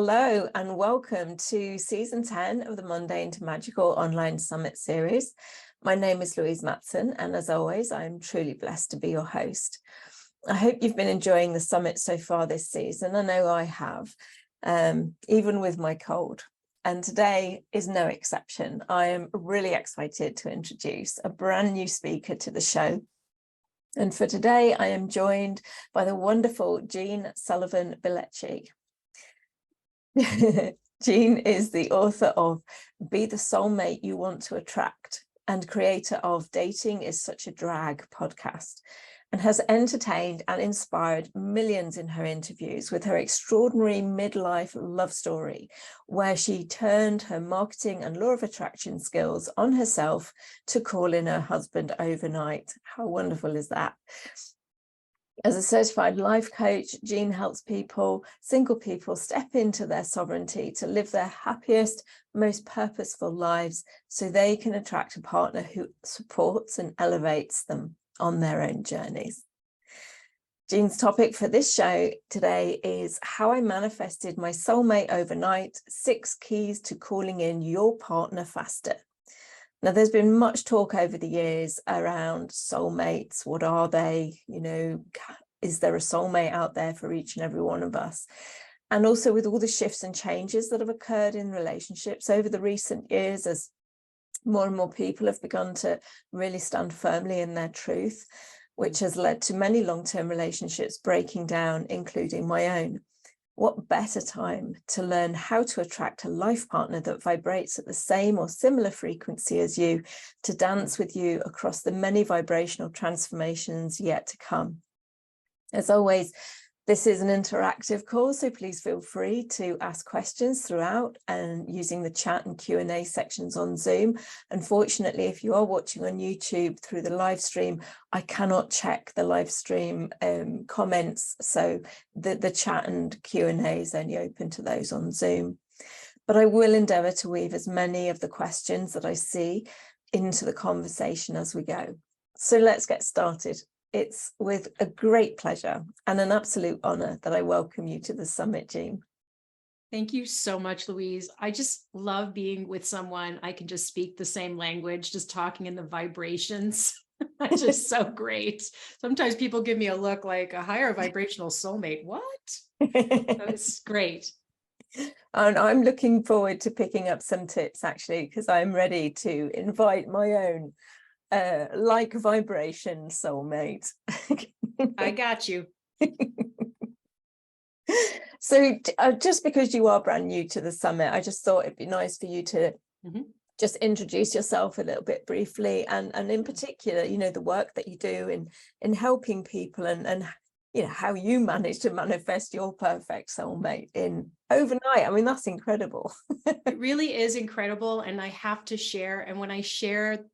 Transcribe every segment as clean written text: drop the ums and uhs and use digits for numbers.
Hello and welcome to season 10 of the Mundane to Magical online summit series. My name is Louise Matson, and as always, I'm truly blessed to be your host. I hope you've been enjoying the summit so far this season. I know I have, even with my cold. And today is no exception. I am really excited to introduce a brand new speaker to the show. And for today, I am joined by the wonderful Jeanne Sullivan Billeci. Jeanne is the author of Be the Soulmate You Want to Attract and creator of Dating is Such a Drag podcast, and has entertained and inspired millions in her interviews with her extraordinary midlife love story, where she turned her marketing and law of attraction skills on herself to call in her husband overnight. How wonderful is that? As a certified life coach, Jeanne helps single people, step into their sovereignty to live their happiest, most purposeful lives so they can attract a partner who supports and elevates them on their own journeys. Jeanne's topic for this show today is how I manifested my soulmate overnight, 6 keys to calling in your partner faster. Now, there's been much talk over the years around soulmates. What are they? You know, is there a soulmate out there for each and every one of us? And also with all the shifts and changes that have occurred in relationships over the recent years, as more and more people have begun to really stand firmly in their truth, which has led to many long-term relationships breaking down, including my own. What better time to learn how to attract a life partner that vibrates at the same or similar frequency as you, to dance with you across the many vibrational transformations yet to come. As always, this is an interactive call, so please feel free to ask questions throughout and using the chat and Q&A sections on Zoom. Unfortunately, if you are watching on YouTube through the live stream, I cannot check the live stream comments, so the chat and Q&A is only open to those on Zoom. But I will endeavour to weave as many of the questions that I see into the conversation as we go. So let's get started. It's with a great pleasure and an absolute honour that I welcome you to the summit, Jeanne. Thank you so much, Louise. I just love being with someone I can just speak the same language, just talking in the vibrations. It's just so great. Sometimes people give me a look like a higher vibrational soulmate. What? It's great. And I'm looking forward to picking up some tips, actually, because I'm ready to invite my own like vibration soulmate. I got you. So just because you are brand new to the summit, I just thought it'd be nice for you to just introduce yourself a little bit briefly, and in particular, you know, the work that you do in helping people, and you know, how you manage to manifest your perfect soulmate in overnight. I mean, that's incredible. It really is incredible, and I have to share, and when I share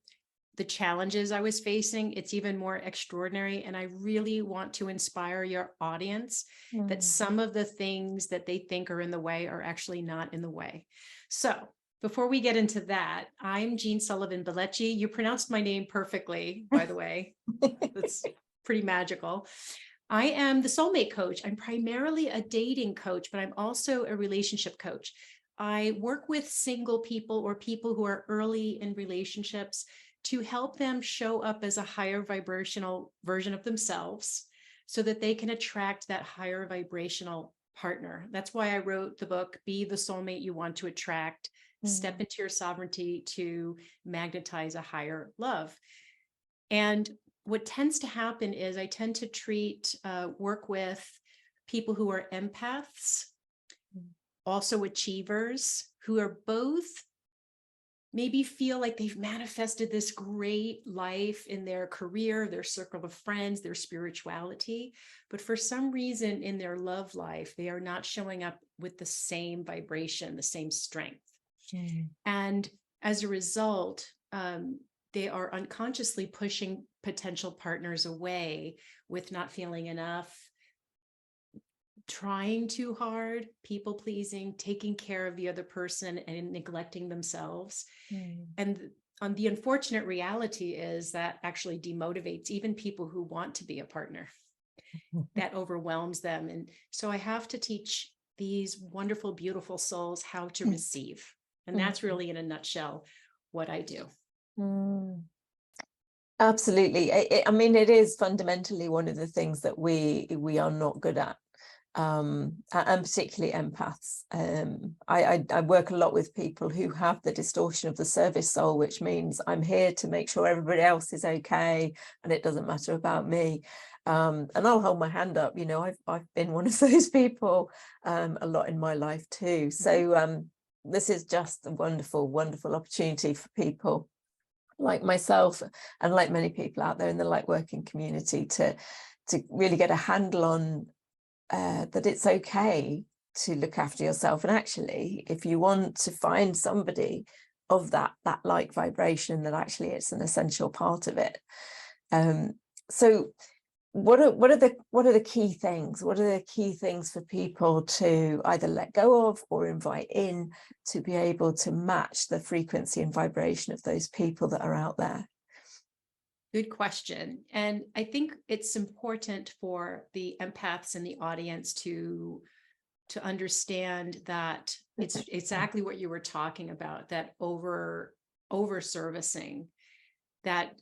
the challenges I was facing, it's even more extraordinary. And I really want to inspire your audience that some of the things that they think are in the way are actually not in the way. So before we get into that, I'm Jeanne Sullivan Billeci. You pronounced my name perfectly, by the way. That's pretty magical. I am the soulmate coach. I'm primarily a dating coach, but I'm also a relationship coach. I work with single people or people who are early in relationships to help them show up as a higher vibrational version of themselves so that they can attract that higher vibrational partner. That's why I wrote the book, Be the Soulmate You Want to Attract, Step into Your Sovereignty to Magnetize a Higher Love. And what tends to happen is I tend to work with people who are empaths, also achievers, who are both maybe feel like they've manifested this great life in their career, their circle of friends, their spirituality, but for some reason in their love life, they are not showing up with the same vibration, the same strength. And as a result, they are unconsciously pushing potential partners away with not feeling enough, trying too hard, people pleasing, taking care of the other person and neglecting themselves. And the unfortunate reality is that actually demotivates even people who want to be a partner. That overwhelms them. And so I have to teach these wonderful, beautiful souls how to receive. And that's really, in a nutshell, what I do. Absolutely. I mean, it is fundamentally one of the things that we are not good at, and particularly empaths. I work a lot with people who have the distortion of the service soul, which means I'm here to make sure everybody else is okay and it doesn't matter about me. And I'll hold my hand up, you know, I've been one of those people a lot in my life too. So this is just a wonderful, wonderful opportunity for people like myself and like many people out there in the light working community to really get a handle on that it's okay to look after yourself. And actually, if you want to find somebody of that light vibration, that actually it's an essential part of it. So what are the key things? What are the key things for people to either let go of or invite in to be able to match the frequency and vibration of those people that are out there? Good question. And I think it's important for the empaths in the audience to understand that it's exactly what you were talking about, that over servicing that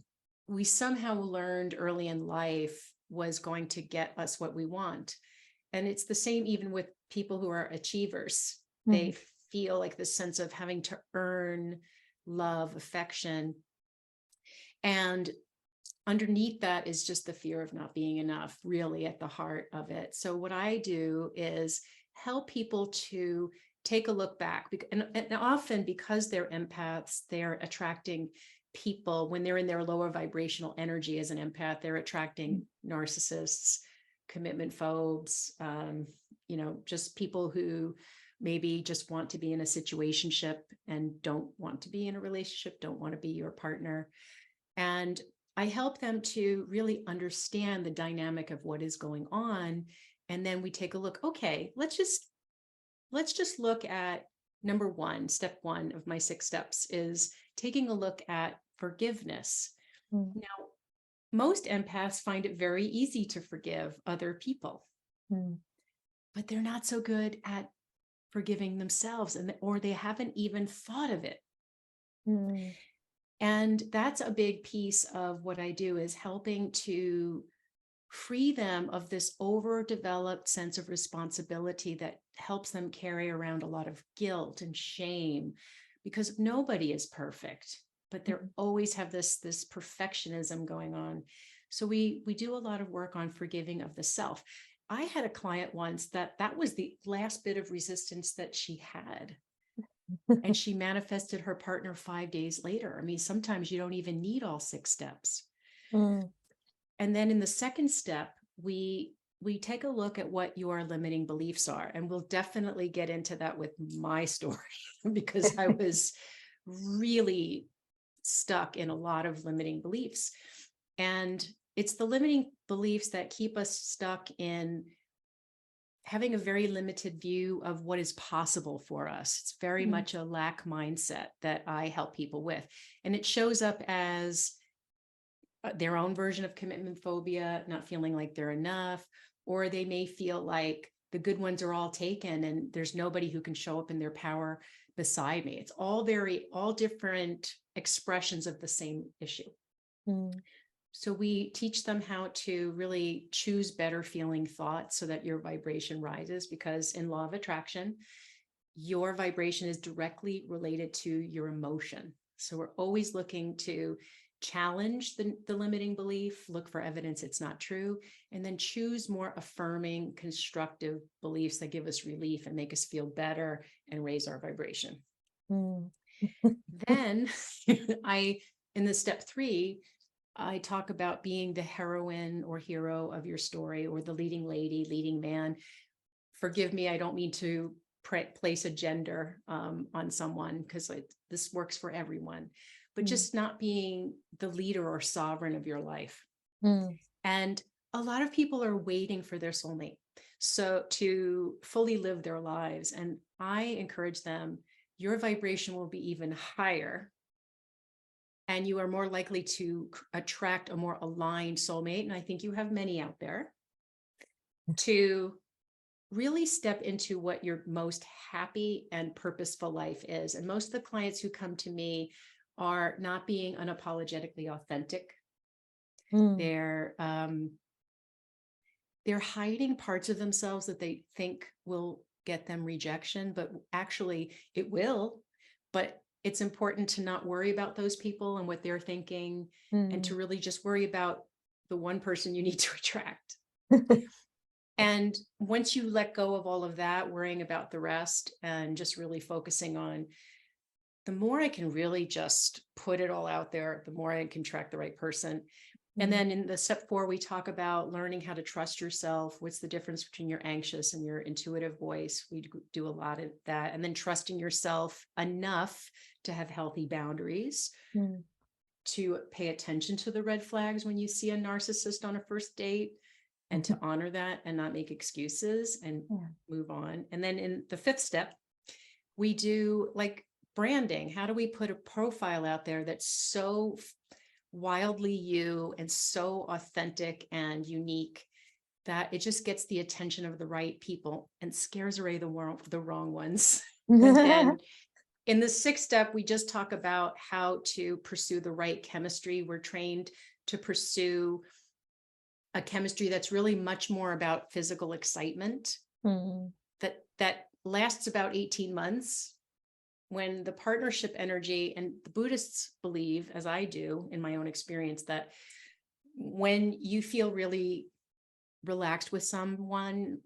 we somehow learned early in life was going to get us what we want. And it's the same even with people who are achievers. They feel like this sense of having to earn love, affection. And underneath that is just the fear of not being enough, really at the heart of it. So what I do is help people to take a look back. And often because they're empaths, they're attracting people when they're in their lower vibrational energy as an empath. They're attracting narcissists, commitment phobes, you know, just people who maybe just want to be in a situationship and don't want to be in a relationship, don't want to be your partner. And I help them to really understand the dynamic of what is going on. And then we take a look, okay, let's just look at number one. Step one of my 6 steps is taking a look at forgiveness. Now, most empaths find it very easy to forgive other people, but they're not so good at forgiving themselves, or they haven't even thought of it. And that's a big piece of what I do, is helping to free them of this overdeveloped sense of responsibility that helps them carry around a lot of guilt and shame, because nobody is perfect, but they always have this perfectionism going on. So we do a lot of work on forgiving of the self. I had a client once that was the last bit of resistance that she had. And she manifested her partner 5 days later. I mean, sometimes you don't even need all 6 steps. And then in the second step, we take a look at what your limiting beliefs are. And we'll definitely get into that with my story, because I was really stuck in a lot of limiting beliefs. And it's the limiting beliefs that keep us stuck in having a very limited view of what is possible for us. It's very much a lack mindset that I help people with. And it shows up as their own version of commitment phobia, not feeling like they're enough, or they may feel like the good ones are all taken and there's nobody who can show up in their power beside me. It's all different expressions of the same issue. So we teach them how to really choose better feeling thoughts so that your vibration rises, because in law of attraction, your vibration is directly related to your emotion. So we're always looking to challenge the limiting belief, look for evidence it's not true, and then choose more affirming, constructive beliefs that give us relief and make us feel better and raise our vibration. Then in the step 3, I talk about being the heroine or hero of your story, or the leading lady, leading man. Forgive me, I don't mean to place a gender on someone, because this works for everyone, but just not being the leader or sovereign of your life. And a lot of people are waiting for their soulmate so to fully live their lives. And I encourage them, your vibration will be even higher, and you are more likely to attract a more aligned soulmate. And I think you have many out there, to really step into what your most happy and purposeful life is. And most of the clients who come to me are not being unapologetically authentic. They're hiding parts of themselves that they think will get them rejection, but actually it will. But it's important to not worry about those people and what they're thinking, and to really just worry about the one person you need to attract. And once you let go of all of that, worrying about the rest and just really focusing on, the more I can really just put it all out there, the more I can attract the right person. And then in the step 4, we talk about learning how to trust yourself. What's the difference between your anxious and your intuitive voice? We do a lot of that. And then trusting yourself enough to have healthy boundaries, to pay attention to the red flags when you see a narcissist on a first date, and to honor that and not make excuses and move on. And then in the 5th step, we do like branding. How do we put a profile out there that's so wildly you and so authentic and unique that it just gets the attention of the right people and scares away the wrong ones? And then in the 6th step, we just talk about how to pursue the right chemistry. We're trained to pursue a chemistry that's really much more about physical excitement, that lasts about 18 months. When the partnership energy, and the Buddhists believe, as I do in my own experience, that when you feel really relaxed with someone,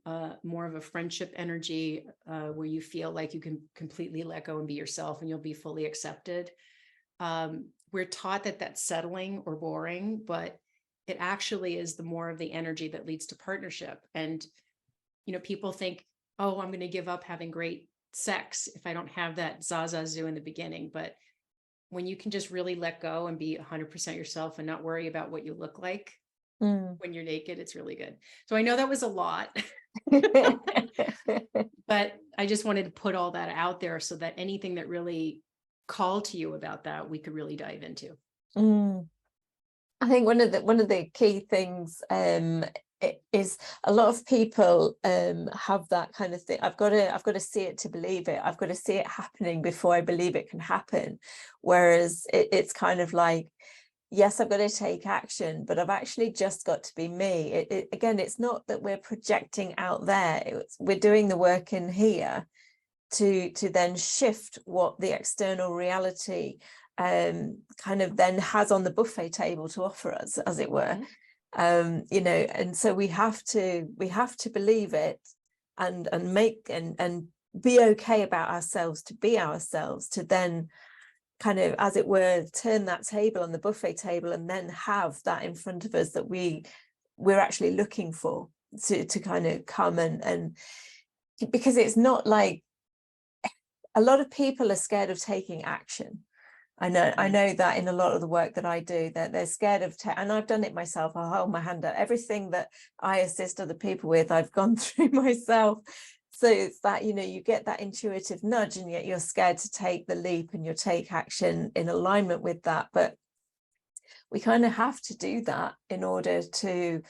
more of a friendship energy, where you feel like you can completely let go and be yourself and you'll be fully accepted. We're taught that that's settling or boring, but it actually is the more of the energy that leads to partnership. And, people think, oh, I'm going to give up having great sex if I don't have that zazazoo in the beginning. But when you can just really let go and be 100% yourself and not worry about what you look like when you're naked, it's really good. So I know that was a lot, but I just wanted to put all that out there so that anything that really called to you about that, we could really dive into. I think one of the key things is a lot of people have that kind of thing. I've got to see it to believe it. I've got to see it happening before I believe it can happen. Whereas it's kind of like, yes, I've got to take action, but I've actually just got to be me. Again, it's not that we're projecting out there. We're doing the work in here to then shift what the external reality kind of then has on the buffet table to offer us, as it were. And so we have to believe it and make and be okay about ourselves, to be ourselves, to then kind of, as it were, turn that table on the buffet table and then have that in front of us that we're actually looking for to kind of come and because it's not like, a lot of people are scared of taking action. I know that in a lot of the work that I do, that they're scared of, and I've done it myself. I'll hold my hand up. Everything that I assist other people with, I've gone through myself. So it's that, you get that intuitive nudge, and yet you're scared to take the leap and you take action in alignment with that. But we kind of have to do that in order to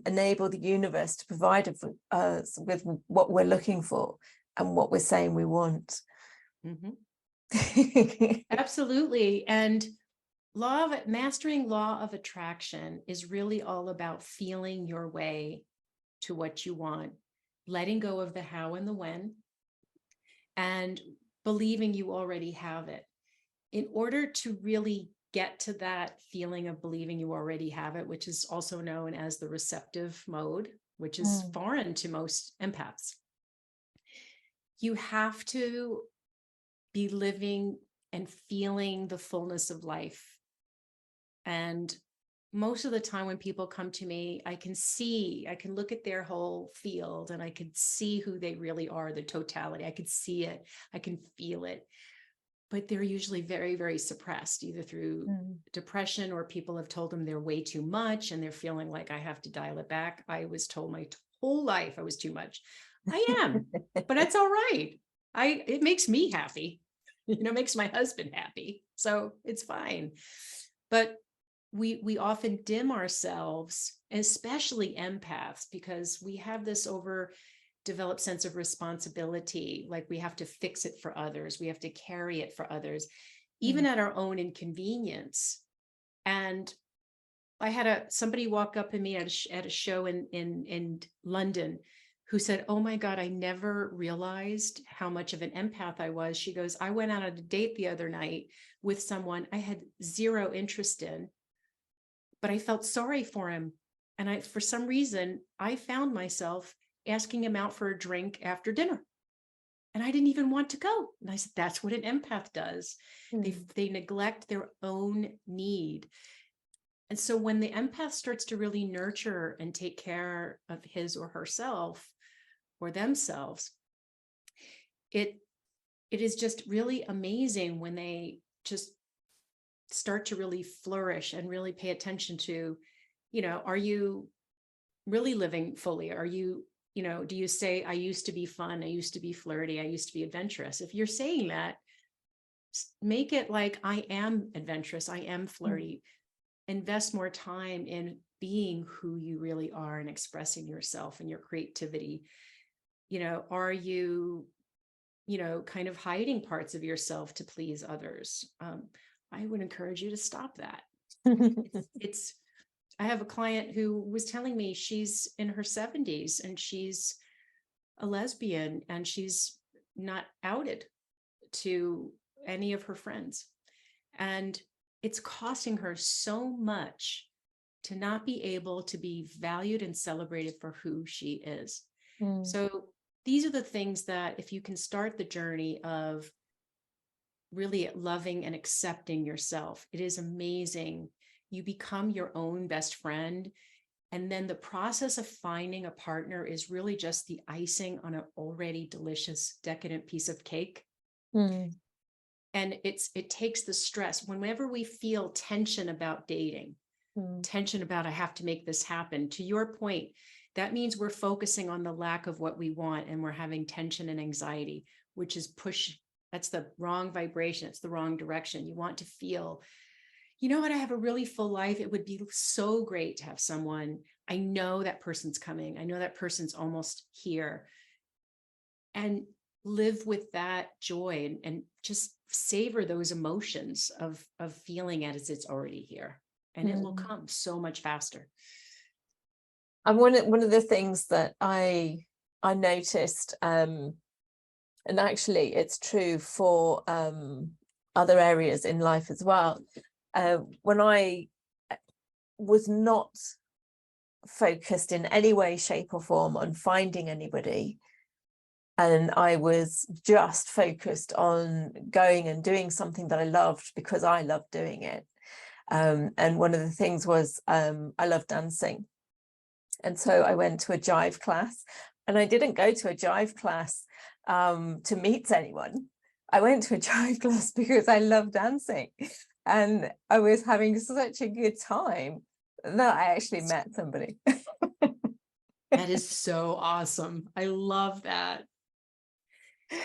enable the universe to provide us with what we're looking for and what we're saying we want. Absolutely. And mastering law of attraction is really all about feeling your way to what you want, letting go of the how and the when, and believing you already have it. In order to really get to that feeling of believing you already have it, which is also known as the receptive mode, which is foreign to most empaths, you have to be living and feeling the fullness of life. And most of the time when people come to me, I can look at their whole field and I can see who they really are, the totality. I can see it, I can feel it, but they're usually very, very suppressed, either through depression, or people have told them they're way too much and they're feeling like, I have to dial it back. I was told my whole life I was too much. I am, but that's all right. It makes me happy. Makes my husband happy. So it's fine. But we often dim ourselves, especially empaths, because we have this develop sense of responsibility, like we have to fix it for others, we have to carry it for others, even at our own inconvenience. And I had somebody walk up to me at a show in London who said, "Oh my God, I never realized how much of an empath I was." She goes, "I went out on a date the other night with someone I had zero interest in, but I felt sorry for him. And for some reason, I found myself asking him out for a drink after dinner. And I didn't even want to go." And I said, that's what an empath does. They neglect their own need. And so when the empath starts to really nurture and take care of his or herself or themselves, it is just really amazing when they just start to really flourish and really pay attention to, are you really living fully? Are you, do you say, I used to be fun, I used to be flirty, I used to be adventurous? If you're saying that, make it like, I am adventurous, I am flirty. Invest more time in being who you really are and expressing yourself and your creativity. Are you, kind of hiding parts of yourself to please others? I would encourage you to stop that. I have a client who was telling me she's in her 70s and she's a lesbian and she's not outed to any of her friends. And it's costing her so much to not be able to be valued and celebrated for who she is. So these are the things that if you can start the journey of really loving and accepting yourself, it is amazing. You become your own best friend. And then the process of finding a partner is really just the icing on an already delicious, decadent piece of cake. And it takes the stress. Whenever we feel tension about dating, tension about, I have to make this happen, to your point, that means we're focusing on the lack of what we want and we're having tension and anxiety, which is that's the wrong vibration. It's the wrong direction. You want to feel, you know what, I have a really full life. It would be so great to have someone. I know that person's coming. I know that person's almost here. And live with that joy and just savor those emotions of feeling it as it's already here. And it will come so much faster. And one of the things that I noticed, and actually it's true for other areas in life as well, when I was not focused in any way, shape or form on finding anybody, and I was just focused on going and doing something that I loved because I loved doing it. And one of the things was I love dancing. And so I went to a jive class, and I didn't go to a jive class to meet anyone. I went to a jive class because I love dancing, and I was having such a good time that I actually met somebody. That is so awesome. I love that.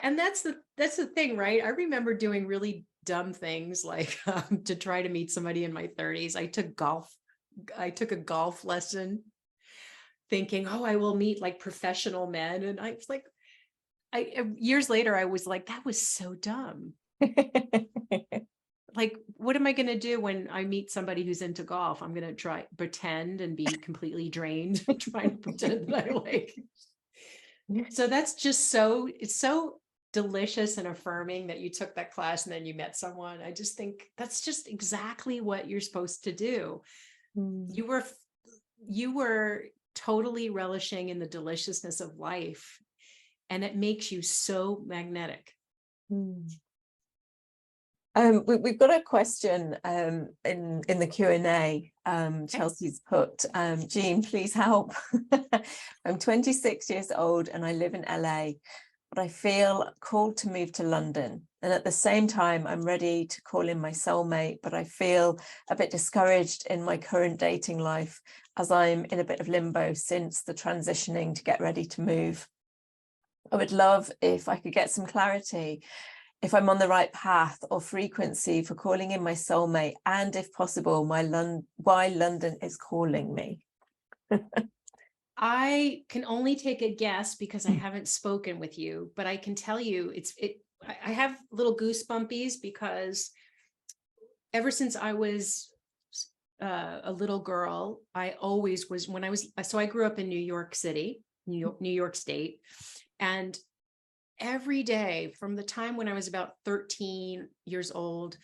And that's the thing, right? I remember doing really dumb things like to try to meet somebody in my 30s. I took a golf lesson thinking, oh, I will meet like professional men. And I was like, years later, I was like, that was so dumb. Like, what am I going to do when I meet somebody who's into golf? I'm going to pretend and be completely drained, trying to pretend that I like. So that's just it's so delicious and affirming that you took that class and then you met someone. I just think that's just exactly what you're supposed to do. You were totally relishing in the deliciousness of life, and it makes you so magnetic. We've got a question in the Q&A. Chelsea's put, Jeanne, please help. I'm 26 years old and I live in LA, but I feel called to move to London. And at the same time, I'm ready to call in my soulmate, but I feel a bit discouraged in my current dating life as I'm in a bit of limbo since the transitioning to get ready to move. I would love if I could get some clarity if I'm on the right path or frequency for calling in my soulmate, and if possible, why London is calling me. I can only take a guess because I haven't spoken with you, but I can tell you I have little goosebumpies because ever since I was a little girl, I always was so I grew up in New York City, New York State. And every day from the time when I was about 13 years old,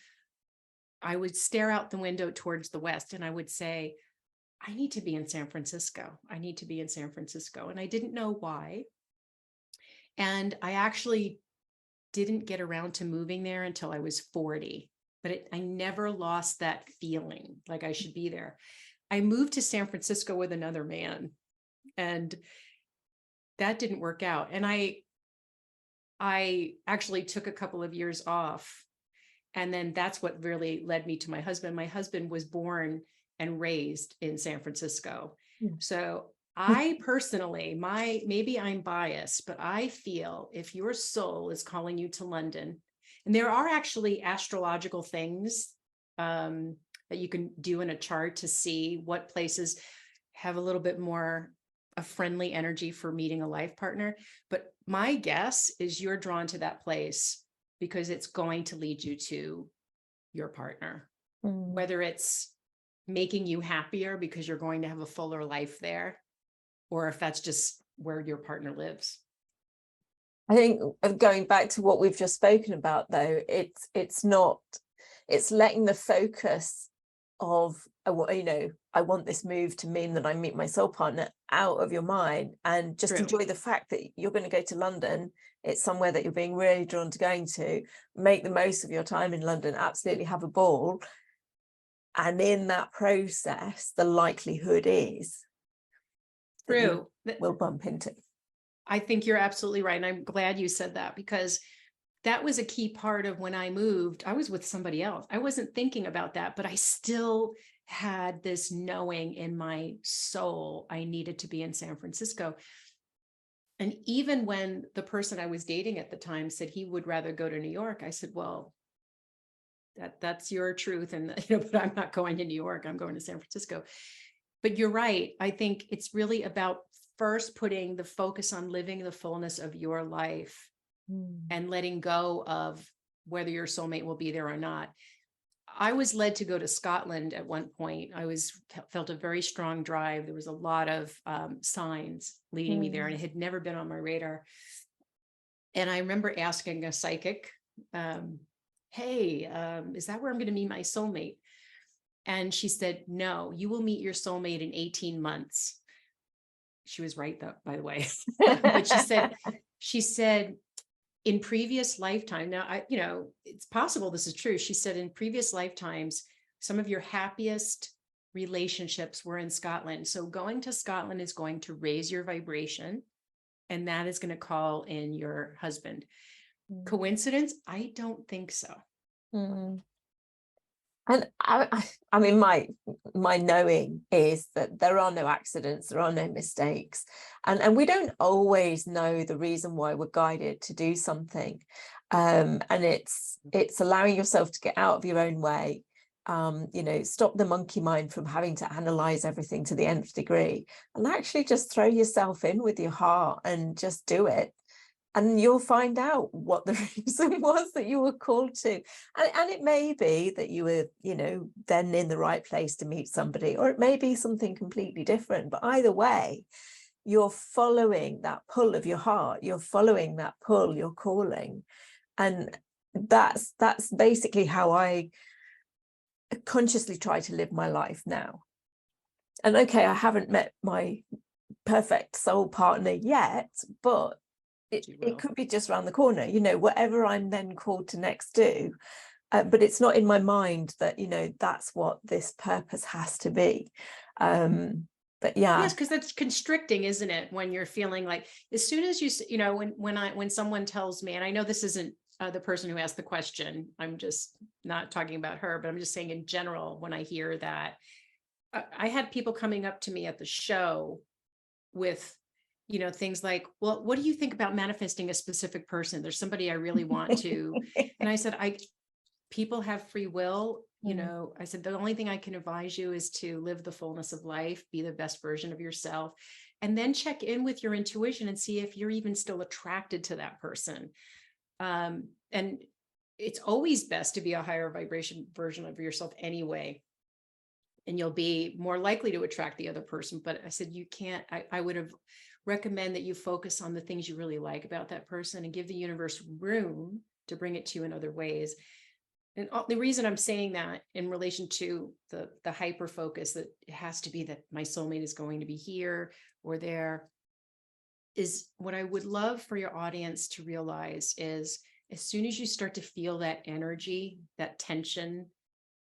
I would stare out the window towards the west and I would say, I need to be in San Francisco. I need to be in San Francisco. And I didn't know why. And I actually didn't get around to moving there until I was 40, but I never lost that feeling like I should be there. I moved to San Francisco with another man, and that didn't work out. And I actually took a couple of years off. And then that's what really led me to my husband. My husband was born and raised in San Francisco. So I personally, maybe I'm biased, but I feel if your soul is calling you to London, and there are actually astrological things that you can do in a chart to see what places have a little bit more a friendly energy for meeting a life partner. But my guess is you're drawn to that place because it's going to lead you to your partner, whether it's making you happier because you're going to have a fuller life there, or if that's just where your partner lives. I think going back to what we've just spoken about, though, it's letting the focus of, I want this move to mean that I meet my soul partner out of your mind, and just enjoy the fact that you're going to go to London. It's somewhere that you're being really drawn to going to. Make the most of your time in London, absolutely have a ball. And in that process, the likelihood is True. We'll bump into. I think you're absolutely right. And I'm glad you said that, because that was a key part of when I moved. I was with somebody else. I wasn't thinking about that, but I still had this knowing in my soul I needed to be in San Francisco. And even when the person I was dating at the time said he would rather go to New York, I said, well, that's your truth. And, but I'm not going to New York. I'm going to San Francisco. But you're right. I think it's really about first putting the focus on living the fullness of your life and letting go of whether your soulmate will be there or not. I was led to go to Scotland at one point. Felt a very strong drive. There was a lot of signs leading me there, and it had never been on my radar. And I remember asking a psychic, hey, is that where I'm going to meet my soulmate? And she said, no, you will meet your soulmate in 18 months. She was right, though, by the way. But she said, in previous lifetime, now, it's possible this is true. She said, in previous lifetimes, some of your happiest relationships were in Scotland. So going to Scotland is going to raise your vibration, and that is going to call in your husband. Coincidence? I don't think so. And I mean, my knowing is that there are no accidents, there are no mistakes, and we don't always know the reason why we're guided to do something, and it's allowing yourself to get out of your own way, stop the monkey mind from having to analyze everything to the nth degree, and actually just throw yourself in with your heart and just do it. And you'll find out what the reason was that you were called to. And it may be that you were, then in the right place to meet somebody, or it may be something completely different. But either way, you're following that pull of your heart. You're following that pull, your calling. And that's basically how I consciously try to live my life now. And okay, I haven't met my perfect soul partner yet, but it could be just around the corner, whatever I'm then called to next do. But it's not in my mind that, that's what this purpose has to be. But yeah. Yes, because that's constricting, isn't it? When you're feeling like, as soon as when someone tells me, and I know this isn't the person who asked the question, I'm just not talking about her, but I'm just saying in general, when I hear that, I had people coming up to me at the show with things like, well, what do you think about manifesting a specific person? There's somebody I really want to. And I said, people have free will. You know, I said, the only thing I can advise you is to live the fullness of life, be the best version of yourself, and then check in with your intuition and see if you're even still attracted to that person. And it's always best to be a higher vibration version of yourself anyway, and you'll be more likely to attract the other person. But I said, you can't, I would have recommend that you focus on the things you really like about that person and give the universe room to bring it to you in other ways. And the reason I'm saying that in relation to the hyper focus, that it has to be that my soulmate is going to be here or there, is what I would love for your audience to realize is, as soon as you start to feel that energy, that tension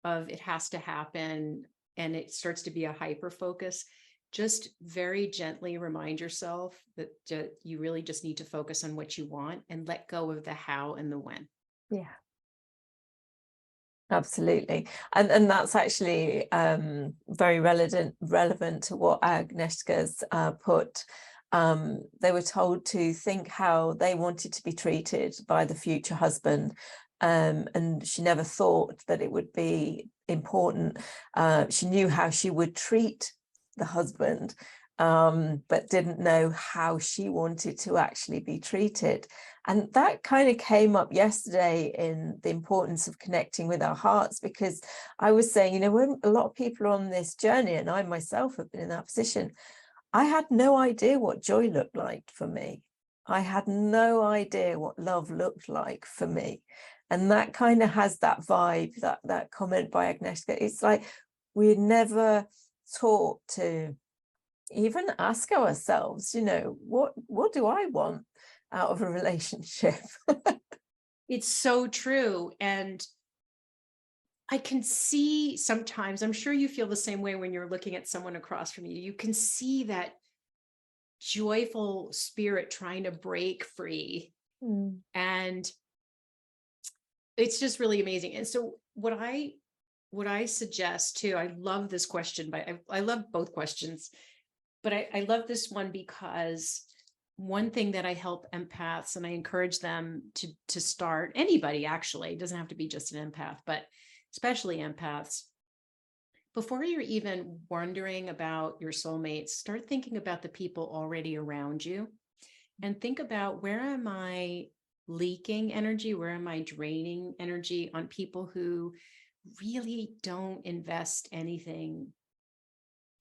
of it has to happen, and it starts to be a hyper focus, just very gently remind yourself that you really just need to focus on what you want and let go of the how and the when. Yeah. Absolutely. And that's actually very relevant to what Agnieszka's put. They were told to think how they wanted to be treated by the future husband. And she never thought that it would be important. She knew how she would treat the husband, but didn't know how she wanted to actually be treated. And that kind of came up yesterday in the importance of connecting with our hearts, because I was saying, you know, when a lot of people are on this journey, and I myself have been in that position, I had no idea what joy looked like for me. I had no idea what love looked like for me. And that kind of has that vibe, that comment by Agnieszka. It's like we're never taught to even ask ourselves, you know, what do I want out of a relationship? It's so true. And I can see sometimes, I'm sure you feel the same way when you're looking at someone across from you. You can see that joyful spirit trying to break free. And it's just really amazing. And so what I suggest too, I love this question, but I love both questions, but I love this one because one thing that I help empaths, and I encourage them to start, anybody actually, it doesn't have to be just an empath, but especially empaths, before you're even wondering about your soulmates, start thinking about the people already around you, and think about, where am I leaking energy? Where am I draining energy on people who really don't invest anything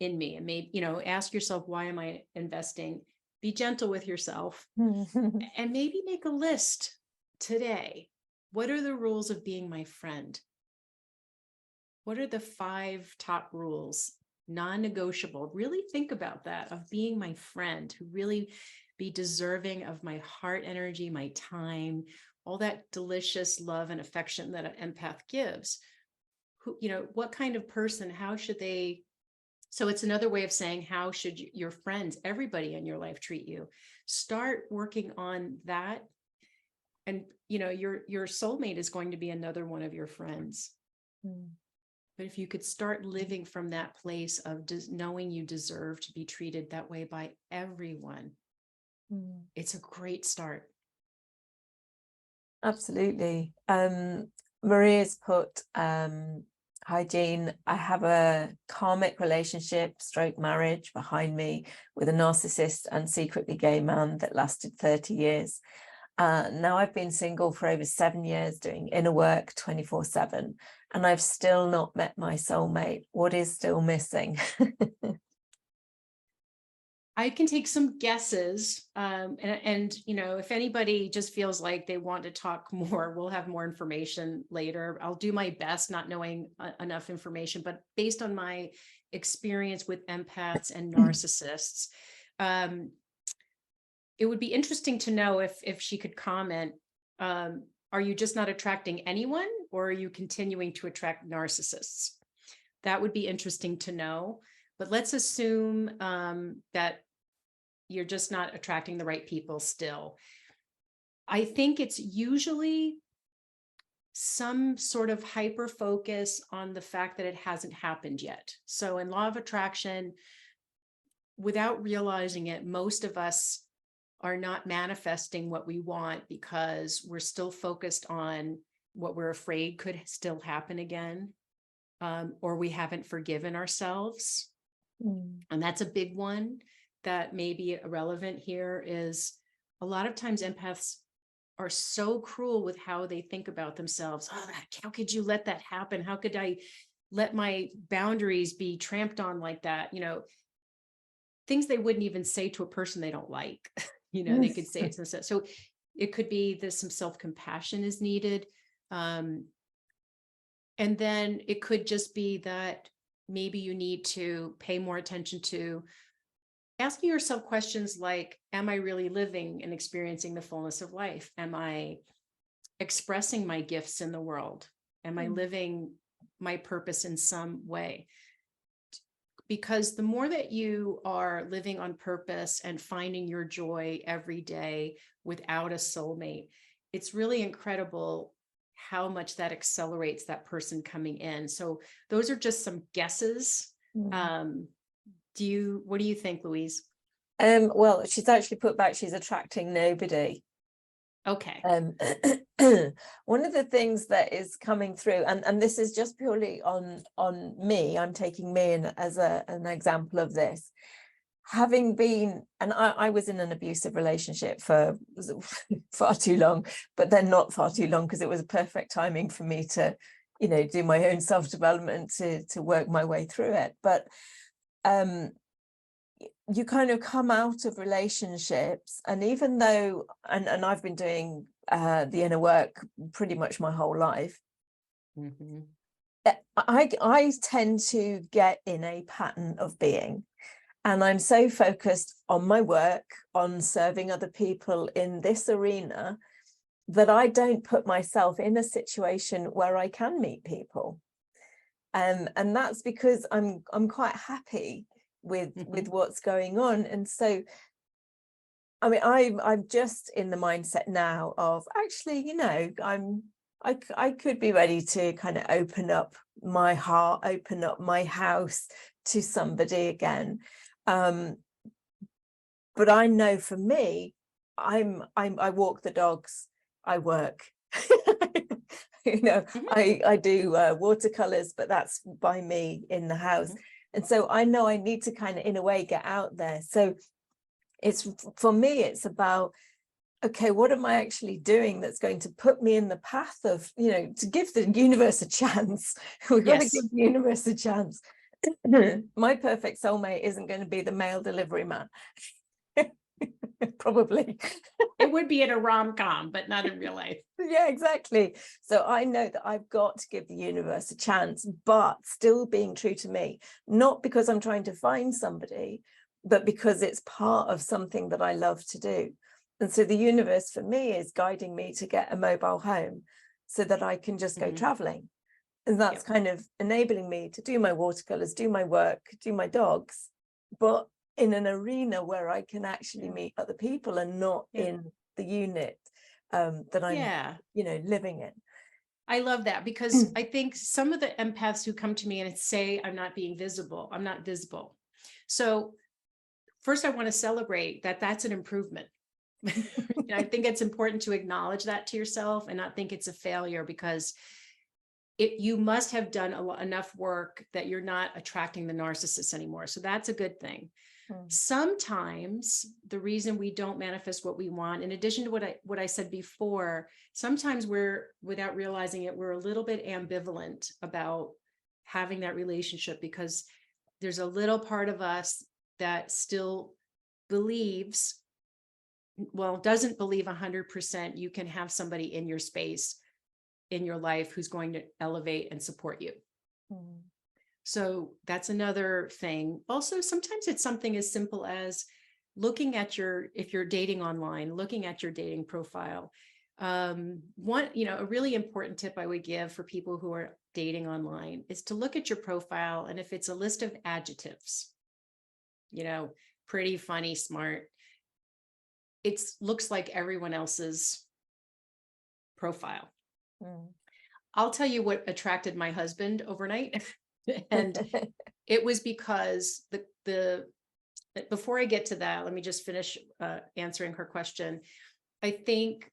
in me? And maybe, you know, ask yourself, why am I investing? Be gentle with yourself and maybe make a list today. What are the rules of being my friend? What are the 5 top rules, non-negotiable? Really think about that, of being my friend, who really be deserving of my heart energy, my time, all that delicious love and affection that an empath gives. Who, you know, what kind of person, how should they? So it's another way of saying, how should your friends, everybody in your life, treat you? Start working on that. And, you know, your soulmate is going to be another one of your friends. But if you could start living from that place of knowing you deserve to be treated that way by everyone, it's a great start. Absolutely. Maria's put, hi Jeanne, I have a karmic relationship / marriage behind me with a narcissist and secretly gay man that lasted 30 years. Now I've been single for over 7 years, doing inner work 24/7, and I've still not met my soulmate. What is still missing? I can take some guesses. And, you know, if anybody just feels like they want to talk more, we'll have more information later. I'll do my best, not knowing enough information, but based on my experience with empaths and narcissists, it would be interesting to know if she could comment, are you just not attracting anyone, or are you continuing to attract narcissists? That would be interesting to know. But let's assume that you're just not attracting the right people still. I think it's usually some sort of hyper focus on the fact that it hasn't happened yet. So in law of attraction, without realizing it, most of us are not manifesting what we want because we're still focused on what we're afraid could still happen again, or we haven't forgiven ourselves. And that's a big one that may be relevant here. Is a lot of times empaths are so cruel with how they think about themselves. Oh, how could you let that happen? How could I let my boundaries be tramped on like that? Things they wouldn't even say to a person they don't like. They could say it to themselves. So it could be that some self-compassion is needed. And then it could just be that maybe you need to pay more attention to asking yourself questions like, am I really living and experiencing the fullness of life? Am I expressing my gifts in the world? Am I living my purpose in some way? Because the more that you are living on purpose and finding your joy every day without a soulmate, it's really incredible how much that accelerates that person coming in. So those are just some guesses. What do you think, Louise? Well, she's actually put back, she's attracting nobody. Okay. One of the things that is coming through, and this is just purely on me, I'm taking me in as an example of this, having been, and I was in an abusive relationship for far too long, but then not far too long, because it was perfect timing for me to, do my own self-development to work my way through it. But you kind of come out of relationships, and even though, and I've been doing the inner work pretty much my whole life, I tend to get in a pattern of being, and I'm so focused on my work, on serving other people in this arena, that I don't put myself in a situation where I can meet people, and that's because I'm quite happy with what's going on. And so I mean, I'm just in the mindset now of actually, I could be ready to kind of open up my heart, open up my house to somebody again. But I know for me, I walk the dogs, I work. I do watercolors, but that's by me in the house. And so I know I need to kind of, in a way, get out there. So for me, it's about, okay, what am I actually doing that's going to put me in the path of, to give the universe a chance. We've got to give the universe a chance. My perfect soulmate isn't going to be the mail delivery man. Probably. It would be in a rom-com, but not in real life. Yeah, exactly. So I know that I've got to give the universe a chance, but still being true to me, not because I'm trying to find somebody, but because it's part of something that I love to do. And so the universe for me is guiding me to get a mobile home so that I can just go traveling. And that's kind of enabling me to do my watercolors, do my work, do my dogs, but in an arena where I can actually meet other people and not in the unit that I'm, living in. I love that, because I think some of the empaths who come to me and say, I'm not visible. So first, I want to celebrate that that's an improvement. I think it's important to acknowledge that to yourself and not think it's a failure, because you must have done enough work that you're not attracting the narcissist anymore. So that's a good thing. Sometimes the reason we don't manifest what we want, in addition to what I said before, sometimes we're, without realizing it, we're a little bit ambivalent about having that relationship, because there's a little part of us that still believes, doesn't believe 100% you can have somebody in your space, in your life, who's going to elevate and support you. So that's another thing. Also, sometimes it's something as simple as looking at if you're dating online, looking at your dating profile. A really important tip I would give for people who are dating online is to look at your profile. And if it's a list of adjectives, pretty, funny, smart, it looks like everyone else's profile. I'll tell you what attracted my husband overnight. And it was because before I get to that, let me just finish answering her question. I think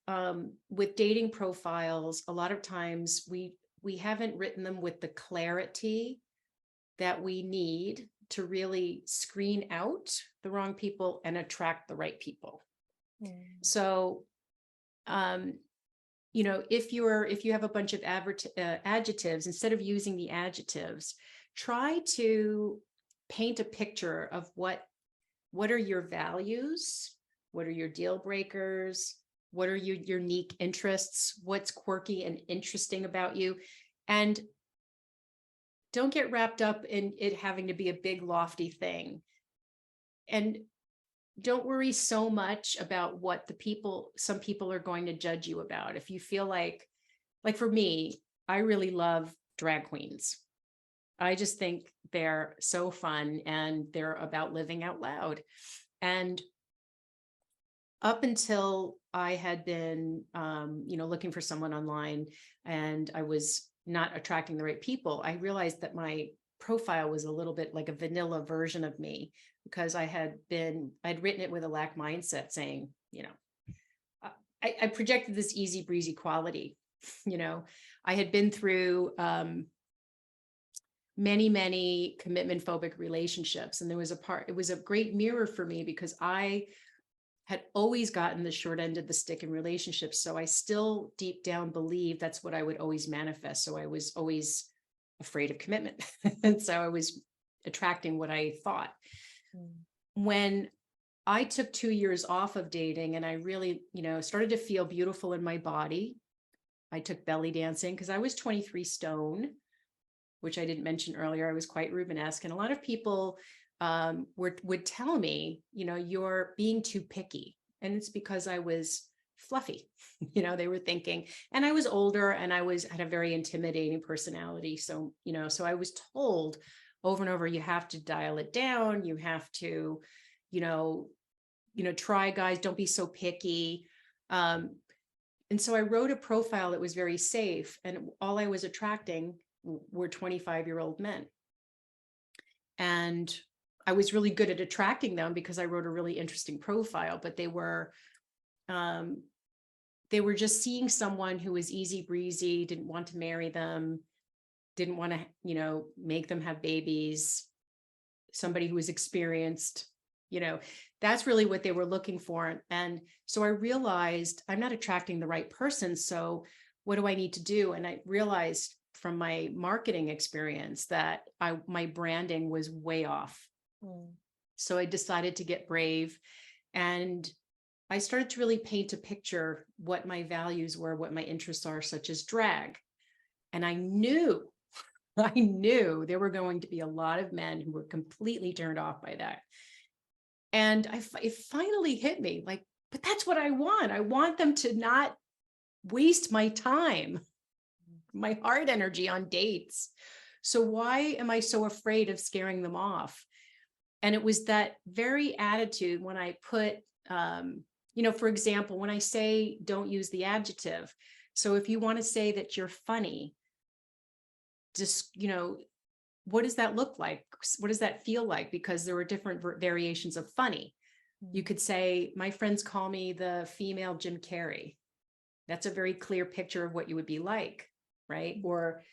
with dating profiles, a lot of times we haven't written them with the clarity that we need to really screen out the wrong people and attract the right people. So, you know, if you have a bunch of adjectives, instead of using the adjectives, try to paint a picture of what are your values, what are your deal breakers, what are your unique interests, what's quirky and interesting about you, and don't get wrapped up in it having to be a big lofty thing. And don't worry so much about what some people are going to judge you about. If you feel like for me, I really love drag queens. I just think they're so fun and they're about living out loud. And up until I had been, you know, looking for someone online and I was not attracting the right people, I realized that my profile was a little bit like a vanilla version of me, because I'd written it with a lack mindset saying, you know, I projected this easy breezy quality. You know, I had been through many commitment phobic relationships. And it was a great mirror for me because I had always gotten the short end of the stick in relationships. So I still deep down believe that's what I would always manifest. So I was always afraid of commitment. And so I was attracting what I thought. When I took 2 years off of dating and I really, you know, started to feel beautiful in my body, I took belly dancing because I was 23 stone, which I didn't mention earlier. I was quite Rubenesque. And a lot of people would tell me, you know, you're being too picky. And it's because I was fluffy. You know, they were thinking, and I was older and had a very intimidating personality. So, you know, so I was told over and over, you have to dial it down. You have to, you know, try, guys, don't be so picky. And so I wrote a profile that was very safe, and all I was attracting were 25-year-old men. And I was really good at attracting them because I wrote a really interesting profile, but they were just seeing someone who was easy breezy, didn't want to marry them, didn't want to, you know, make them have babies, somebody who was experienced, you know, that's really what they were looking for. And so I realized I'm not attracting the right person. So what do I need to do? And I realized from my marketing experience that my branding was way off. So I decided to get brave, and I started to really paint a picture what my values were, what my interests are, such as drag. And I knew there were going to be a lot of men who were completely turned off by that. And it finally hit me, like, but that's what I want. I want them to not waste my time, my heart energy on dates. So why am I so afraid of scaring them off? And it was that very attitude when I put, you know, for example, when I say don't use the adjective. So if you want to say that you're funny, just, you know, what does that look like? What does that feel like? Because there were different variations of funny. You could say, my friends call me the female Jim Carrey. That's a very clear picture of what you would be like, right? Or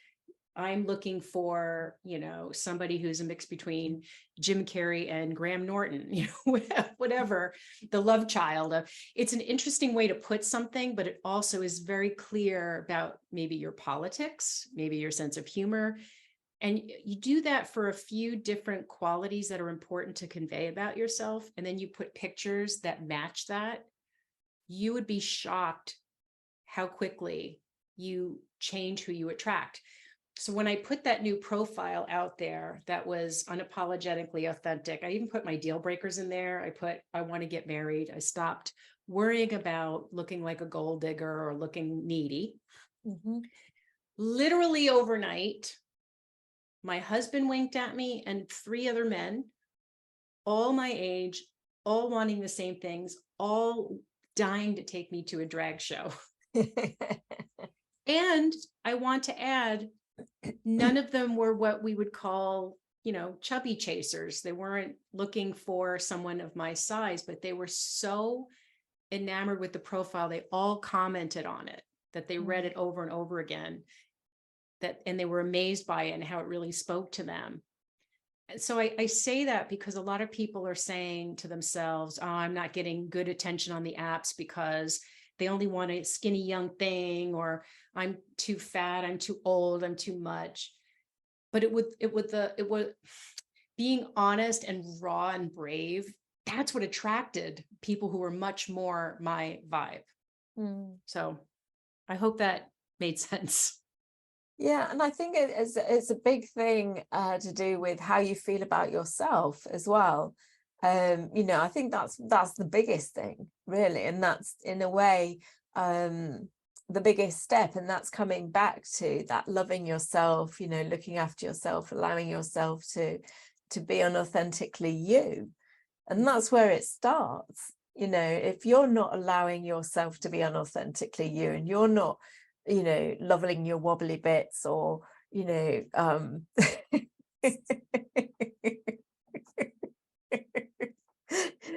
I'm looking for, you know, somebody who's a mix between Jim Carrey and Graham Norton, you know, whatever, the love child. It's an interesting way to put something, but it also is very clear about maybe your politics, maybe your sense of humor. And you do that for a few different qualities that are important to convey about yourself. And then you put pictures that match that. You would be shocked how quickly you change who you attract. So when I put that new profile out there that was unapologetically authentic, I even put my deal breakers in there. I put, I want to get married. I stopped worrying about looking like a gold digger or looking needy. Literally overnight, my husband winked at me and 3 other men, all my age, all wanting the same things, all dying to take me to a drag show. And I want to add, none of them were what we would call, you know, chubby chasers. They weren't looking for someone of my size, but they were so enamored with the profile, they all commented on it, that they read it over and over again, and they were amazed by it and how it really spoke to them. And so I say that because a lot of people are saying to themselves, oh, I'm not getting good attention on the apps because they only want a skinny young thing, or I'm too fat, I'm too old, I'm too much. But it would being honest and raw and brave, that's what attracted people who were much more my vibe. So I hope that made sense. Yeah, and I think it's a big thing to do with how you feel about yourself as well. You know, I think that's the biggest thing, really, and that's in a way the biggest step, and that's coming back to that loving yourself, you know, looking after yourself, allowing yourself to be unauthentically you. And that's where it starts. You know, if you're not allowing yourself to be unauthentically you, and you're not, you know, loving your wobbly bits, or, you know,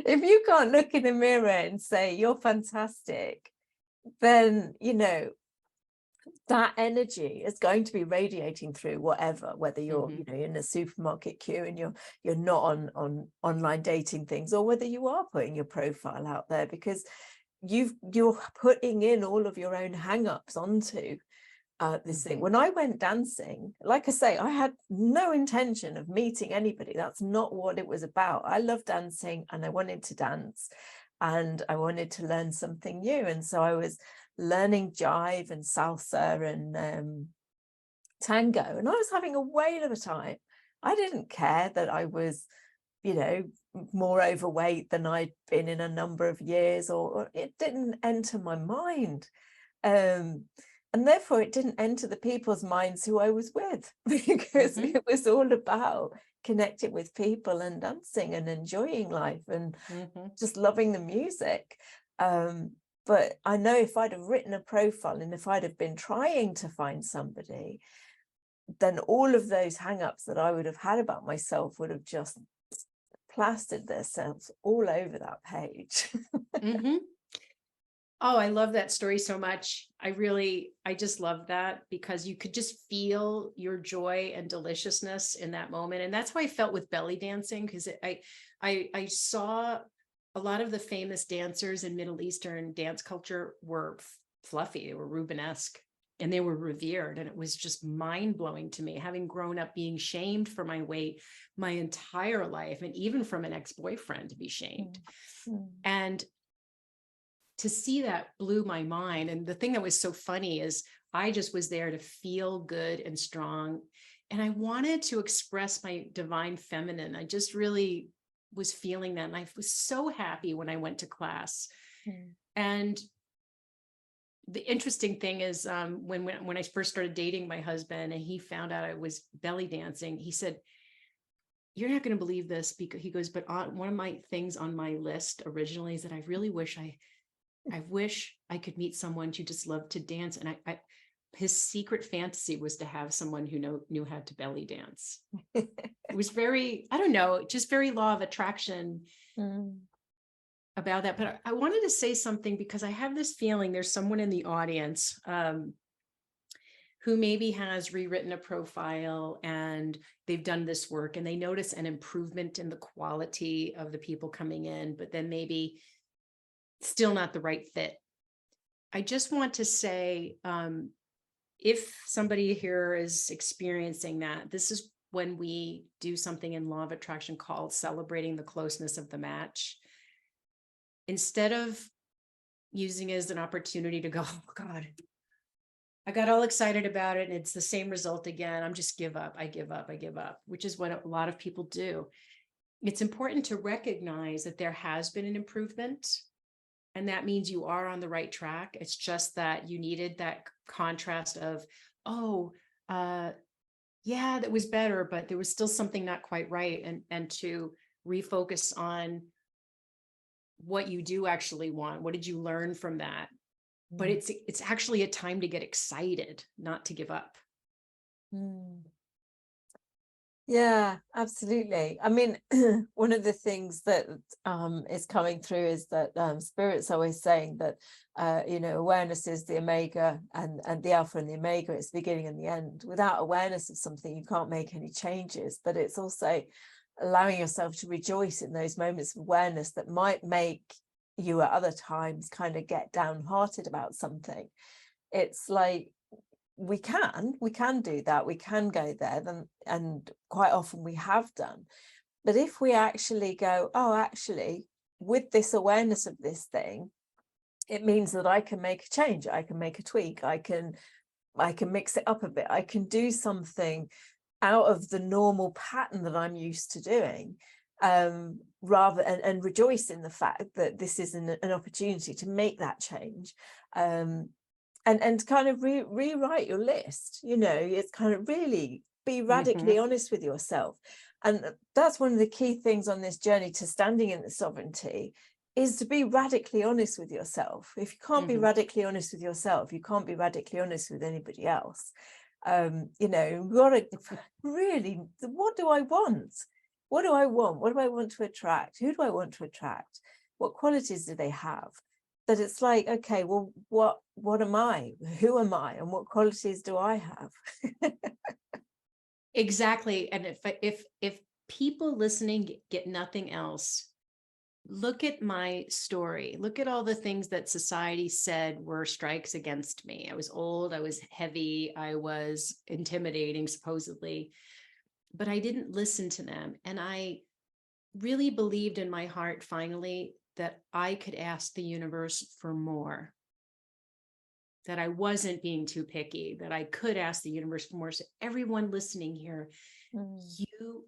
if you can't look in the mirror and say you're fantastic, then, you know, that energy is going to be radiating through whether you're, you know, in a supermarket queue and you're not on online dating things, or whether you are putting your profile out there, because you're putting in all of your own hang-ups onto this thing. When I went dancing, like I say, I had no intention of meeting anybody. That's not what it was about. I love dancing and I wanted to dance and I wanted to learn something new. And so I was learning jive and salsa and tango, and I was having a whale of a time. I didn't care that I was, you know, more overweight than I'd been in a number of years, or it didn't enter my mind. And therefore it didn't enter the people's minds who I was with, because it was all about connecting with people and dancing and enjoying life and just loving the music. But I know if I'd have written a profile and if I'd have been trying to find somebody, then all of those hang-ups that I would have had about myself would have just plastered themselves all over that page. Oh, I love that story so much. I just love that, because you could just feel your joy and deliciousness in that moment. And that's how I felt with belly dancing, because I saw a lot of the famous dancers in Middle Eastern dance culture were fluffy, they were Rubenesque, and they were revered. And it was just mind blowing to me, having grown up being shamed for my weight my entire life, and even from an ex-boyfriend to be shamed. And to see that blew my mind. And the thing that was so funny is I just was there to feel good and strong. And I wanted to express my divine feminine. I just really was feeling that. And I was so happy when I went to class. And the interesting thing is when I first started dating my husband and he found out I was belly dancing, he said, "You're not going to believe this," because he goes, "But one of my things on my list originally is that I really wish I could meet someone who just loved to dance." And his secret fantasy was to have someone who knew how to belly dance. It was very, I don't know, just very law of attraction about that. But I wanted to say something, because I have this feeling there's someone in the audience who maybe has rewritten a profile and they've done this work and they notice an improvement in the quality of the people coming in, but then maybe still not the right fit. I just want to say, if somebody here is experiencing that, this is when we do something in law of attraction called celebrating the closeness of the match. Instead of using it as an opportunity to go, "Oh God, I got all excited about it and it's the same result again. I'm just give up. I give up. I give up," which is what a lot of people do. It's important to recognize that there has been an improvement. And that means you are on the right track. It's just that you needed that contrast of, yeah, that was better, but there was still something not quite right. And to refocus on what you do actually want. What did you learn from that? But it's actually a time to get excited, not to give up. Yeah, absolutely. I mean, one of the things that is coming through is that Spirit's always saying that awareness is the omega, and the alpha and the omega. It's the beginning and the end. Without awareness of something, you can't make any changes. But it's also allowing yourself to rejoice in those moments of awareness that might make you at other times kind of get downhearted about something. It's like, we can do that, we can go there, then, and quite often we have done. But if we actually go, oh, actually, with this awareness of this thing, it means that I can make a change, I can make a tweak, I can mix it up a bit, I can do something out of the normal pattern that I'm used to doing, rather and rejoice in the fact that this is an opportunity to make that change. And kind of rewrite your list. It's kind of really be radically honest with yourself. And that's one of the key things on this journey to standing in the sovereignty, is to be radically honest with yourself. If you can't be radically honest with yourself, you can't be radically honest with anybody else. We've got to really, what do I want? What do I want? What do I want to attract? Who do I want to attract? What qualities do they have? That it's like, okay, well, what am I? Who am I? And what qualities do I have? Exactly. And if people listening get nothing else, look at my story. Look at all the things that society said were strikes against me. I was old, I was heavy, I was intimidating, supposedly, but I didn't listen to them. And I really believed in my heart, finally, that I could ask the universe for more, that I wasn't being too picky, that I could ask the universe for more. So everyone listening here,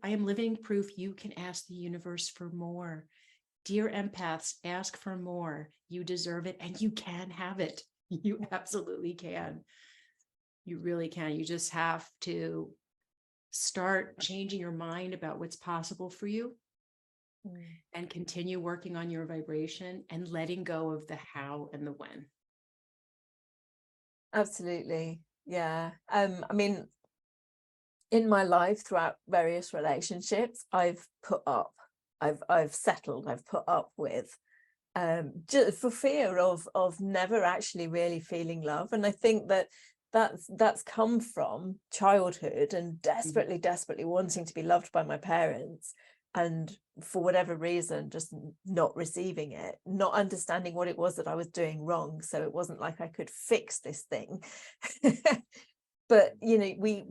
I am living proof you can ask the universe for more. Dear empaths, ask for more. You deserve it, and you can have it. You absolutely can. You really can. You just have to start changing your mind about what's possible for you, and continue working on your vibration and letting go of the how and the when. Absolutely. Yeah. I mean, in my life, throughout various relationships, I've put up, I've settled, I've put up with, just for fear of never actually really feeling love. And I think that's come from childhood and desperately wanting to be loved by my parents, and for whatever reason just not receiving it, not understanding what it was that I was doing wrong. So it wasn't like I could fix this thing. But we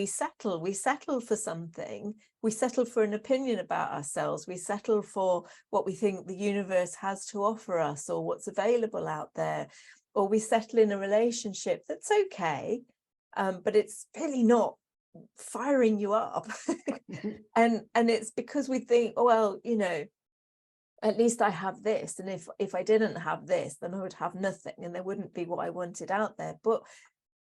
settle for something. We settle for an opinion about ourselves. We settle for what we think the universe has to offer us, or what's available out there. Or we settle in a relationship that's okay, but it's really not firing you up. and it's because we think, oh, well, at least I have this, and if I didn't have this, then I would have nothing, and there wouldn't be what I wanted out there. But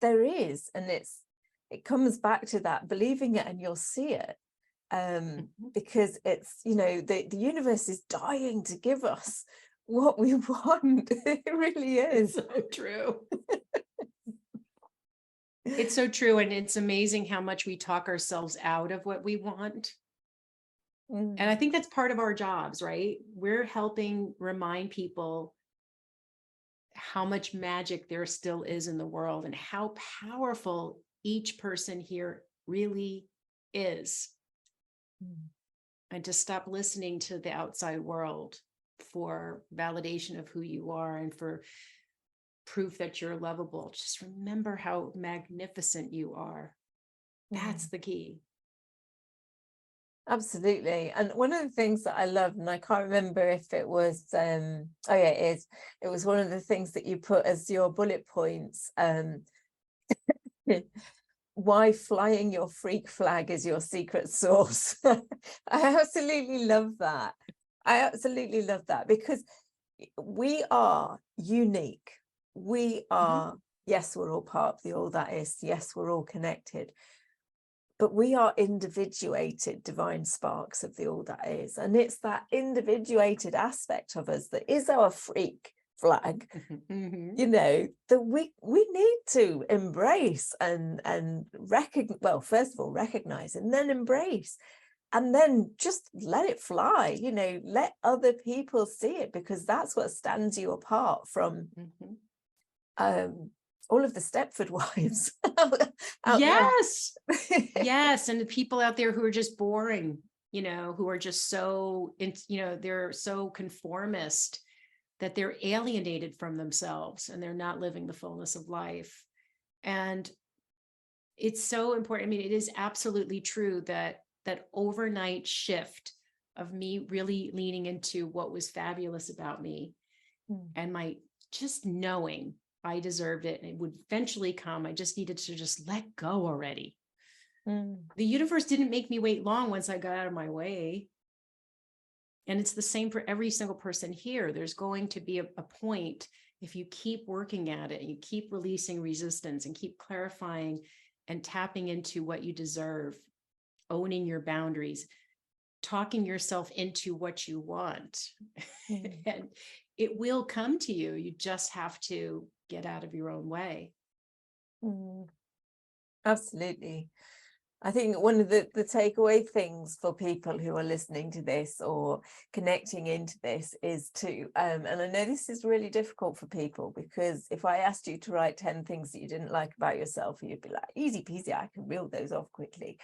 there is, and it comes back to that believing it, and you'll see it, because it's the universe is dying to give us what we want. It really is. So true. It's so true. And it's amazing how much we talk ourselves out of what we want. And I think that's part of our jobs, right? We're helping remind people how much magic there still is in the world, and how powerful each person here really is. And to stop listening to the outside world for validation of who you are and for proof that you're lovable. Just remember how magnificent you are. That's the key. Absolutely. And one of the things that I love, and I can't remember if it was oh yeah, it was one of the things that you put as your bullet points, why flying your freak flag is your secret sauce. I absolutely love that. I absolutely love that, because we are unique. We are, yes, we're all part of the all that is. Yes, we're all connected. But we are individuated divine sparks of the all that is. And it's that individuated aspect of us that is our freak flag, you know, that we need to embrace and recognize, well, first of all, recognize and then embrace, and then just let it fly, you know, let other people see it, because that's what stands you apart from all of the Stepford wives out yes. there. Yes. And the people out there who are just boring, you know, who are just so, you know, they're so conformist that they're alienated from themselves and they're not living the fullness of life. And it's so important. I mean, it is absolutely true that that overnight shift of me really leaning into what was fabulous about me and my just knowing I deserved it and it would eventually come. I just needed to just let go already. The universe didn't make me wait long once I got out of my way. And it's the same for every single person here. There's going to be a point, if you keep working at it, you keep releasing resistance and keep clarifying and tapping into what you deserve, owning your boundaries, talking yourself into what you want. And it will come to you. You just have to get out of your own way. Absolutely. I think one of the takeaway things for people who are listening to this or connecting into this is to, and I know this is really difficult for people, because if I asked you to write 10 things that you didn't like about yourself, you'd be like, easy peasy, I can reel those off quickly.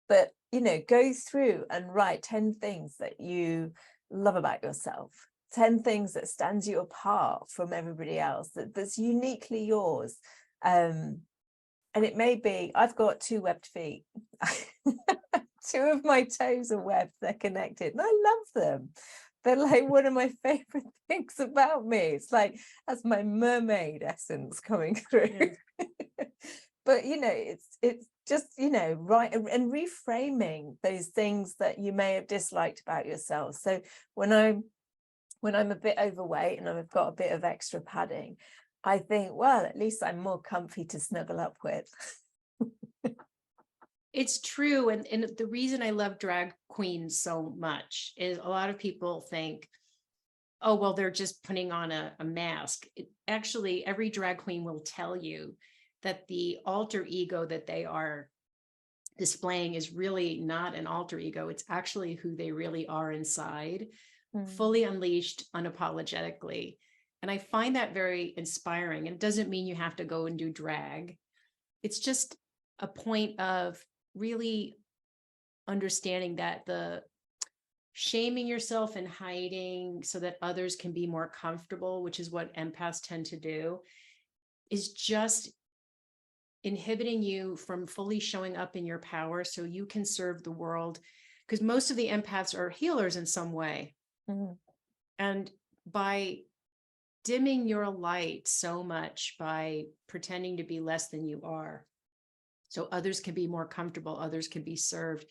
But, you know, go through and write 10 things that you love about yourself, 10 things that stands you apart from everybody else, that's uniquely yours. And it may be, I've got 2 webbed feet. 2 of my toes are webbed, they're connected, and I love them. They're like one of my favorite things about me. It's like, that's my mermaid essence coming through. But, you know, it's just, you know, right, and reframing those things that you may have disliked about yourself. So when I'm a bit overweight and I've got a bit of extra padding, I think, well, at least I'm more comfy to snuggle up with. It's true. And the reason I love drag queens so much is a lot of people think, oh, well, they're just putting on a mask. Actually, every drag queen will tell you that the alter ego that they are displaying is really not an alter ego. It's actually who they really are inside, fully unleashed, unapologetically. And I find that very inspiring. And it doesn't mean you have to go and do drag. It's just a point of really understanding that the shaming yourself and hiding so that others can be more comfortable, which is what empaths tend to do, is just inhibiting you from fully showing up in your power so you can serve the world. Because most of the empaths are healers in some way. And by dimming your light so much, by pretending to be less than you are, so others can be more comfortable, others can be served,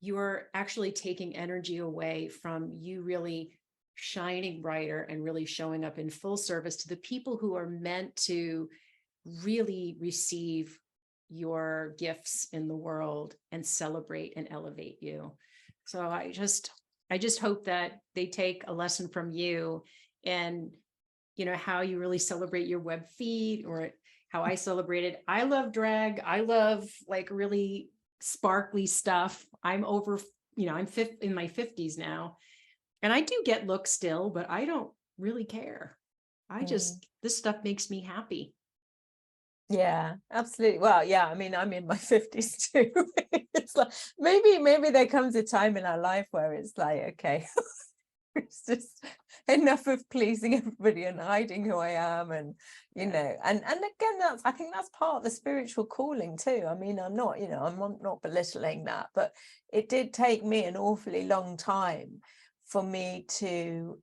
you're actually taking energy away from you really shining brighter and really showing up in full service to the people who are meant to really receive your gifts in the world and celebrate and elevate you. So I just hope that they take a lesson from you, and you know how you really celebrate your web feed, or how I celebrated. I love drag. I love like really sparkly stuff. I'm over, you know, I'm in my 50s now, and I do get looks still, but I don't really care. This stuff makes me happy. Yeah, absolutely. Well, yeah, I mean, I'm in my 50s too. It's like maybe there comes a time in our life where it's like, okay, it's just enough of pleasing everybody and hiding who I am, and you know, and again, I think that's part of the spiritual calling too. I mean, I'm not, you know, I'm not belittling that, but it did take me an awfully long time for me to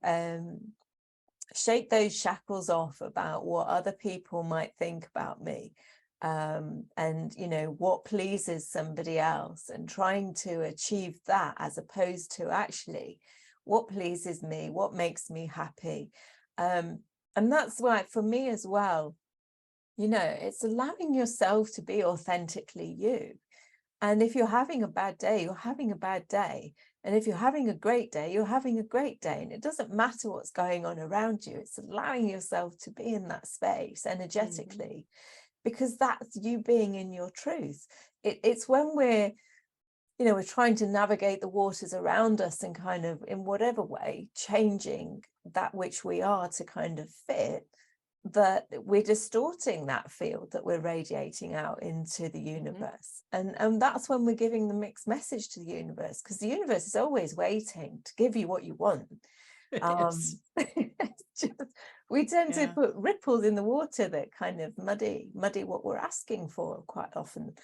shake those shackles off about what other people might think about me, and you know, what pleases somebody else, and trying to achieve that as opposed to actually what pleases me, what makes me happy. And that's why for me as well, you know, it's allowing yourself to be authentically you. And if you're having a bad day, you're having a bad day. And if you're having a great day, you're having a great day. And it doesn't matter what's going on around you. It's allowing yourself to be in that space energetically, because that's you being in your truth. It's when we're, we're trying to navigate the waters around us and kind of, in whatever way, changing that which we are to kind of fit, that we're distorting that field that we're radiating out into the universe. And that's when we're giving the mixed message to the universe, because the universe is always waiting to give you what you want. We tend to put ripples in the water that kind of muddy what we're asking for quite often.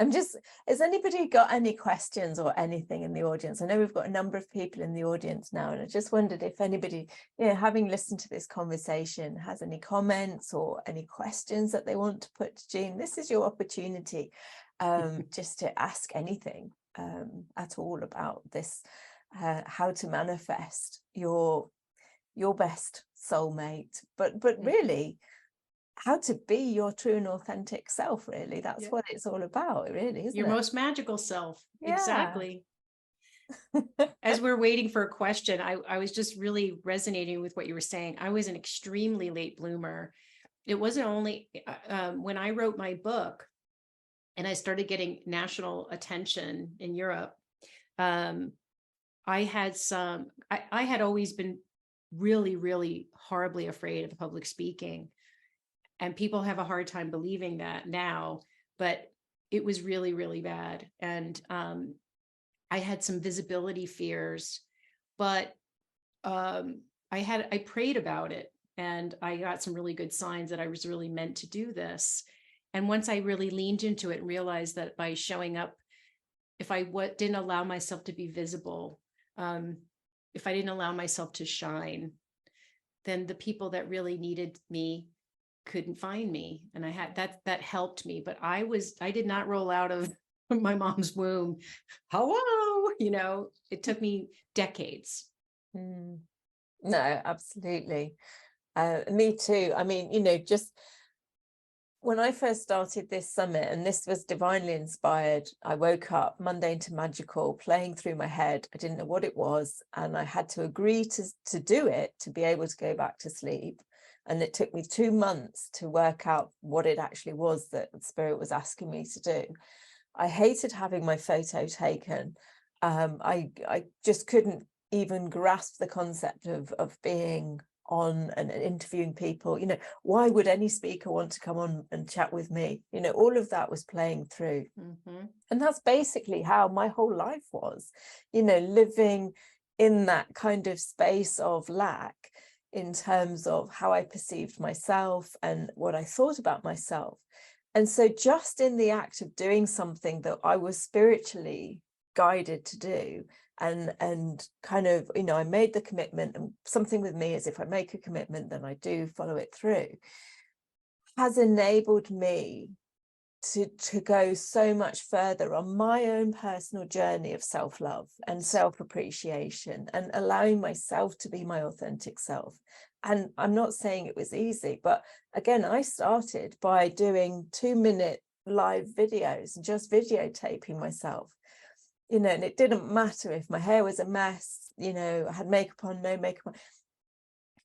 Has anybody got any questions or anything in the audience? I know we've got a number of people in the audience now, and I just wondered if anybody, having listened to this conversation, has any comments or any questions that they want to put to Jeanne. This is your opportunity just to ask anything at all about this, how to manifest your best soulmate, but really, how to be your true and authentic self. Really, that's what it's all about, really, isn't your it? most magical self. Exactly. As we're waiting for a question, I was just really resonating with what you were saying. I was an extremely late bloomer. It wasn't only when I wrote my book and I started getting national attention in Europe, I had always been really, really horribly afraid of public speaking. And people have a hard time believing that now, but it was really, really bad. And I had some visibility fears, but I prayed about it, and I got some really good signs that I was really meant to do this. And once I really leaned into it and realized that by showing up, if I didn't allow myself to be visible, if I didn't allow myself to shine, then the people that really needed me couldn't find me. And I had that helped me, but I did not roll out of my mom's womb. Hello, it took me decades. No, absolutely. Me too. I mean, just when I first started this summit, and this was divinely inspired, I woke up mundane to magical, playing through my head. I didn't know what it was, and I had to agree to do it to be able to go back to sleep. And it took me 2 months to work out what it actually was that the spirit was asking me to do. I hated having my photo taken. I just couldn't even grasp the concept of being on and interviewing people. Why would any speaker want to come on and chat with me? All of that was playing through. And that's basically how my whole life was, living in that kind of space of lack, in terms of how I perceived myself and what I thought about myself. And so just in the act of doing something that I was spiritually guided to do, and kind of, I made the commitment, and something with me is if I make a commitment, then I do follow it through, has enabled me to go so much further on my own personal journey of self-love and self-appreciation, and allowing myself to be my authentic self. And I'm not saying it was easy, but again, I started by doing 2-minute live videos and just videotaping myself, and it didn't matter if my hair was a mess, I had makeup on, no makeup on.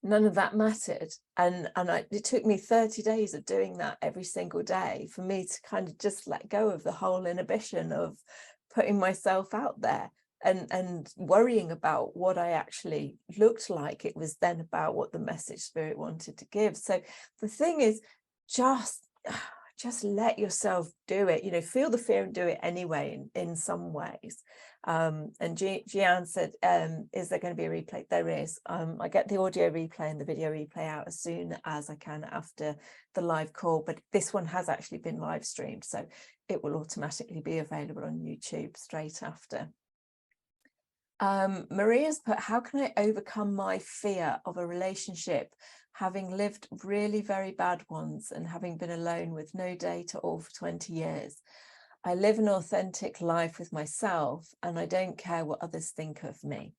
None of that mattered. And it took me 30 days of doing that every single day for me to kind of just let go of the whole inhibition of putting myself out there and worrying about what I actually looked like. It was then about what the message spirit wanted to give. So the thing is, just let yourself do it, feel the fear and do it anyway in some ways. And Jeanne said, is there going to be a replay? There is. I get the audio replay and the video replay out as soon as I can after the live call, but this one has actually been live streamed, so it will automatically be available on YouTube straight after. Maria's put, how can I overcome my fear of a relationship, having lived really very bad ones and having been alone with no date at all for 20 years? I live an authentic life with myself, and I don't care what others think of me.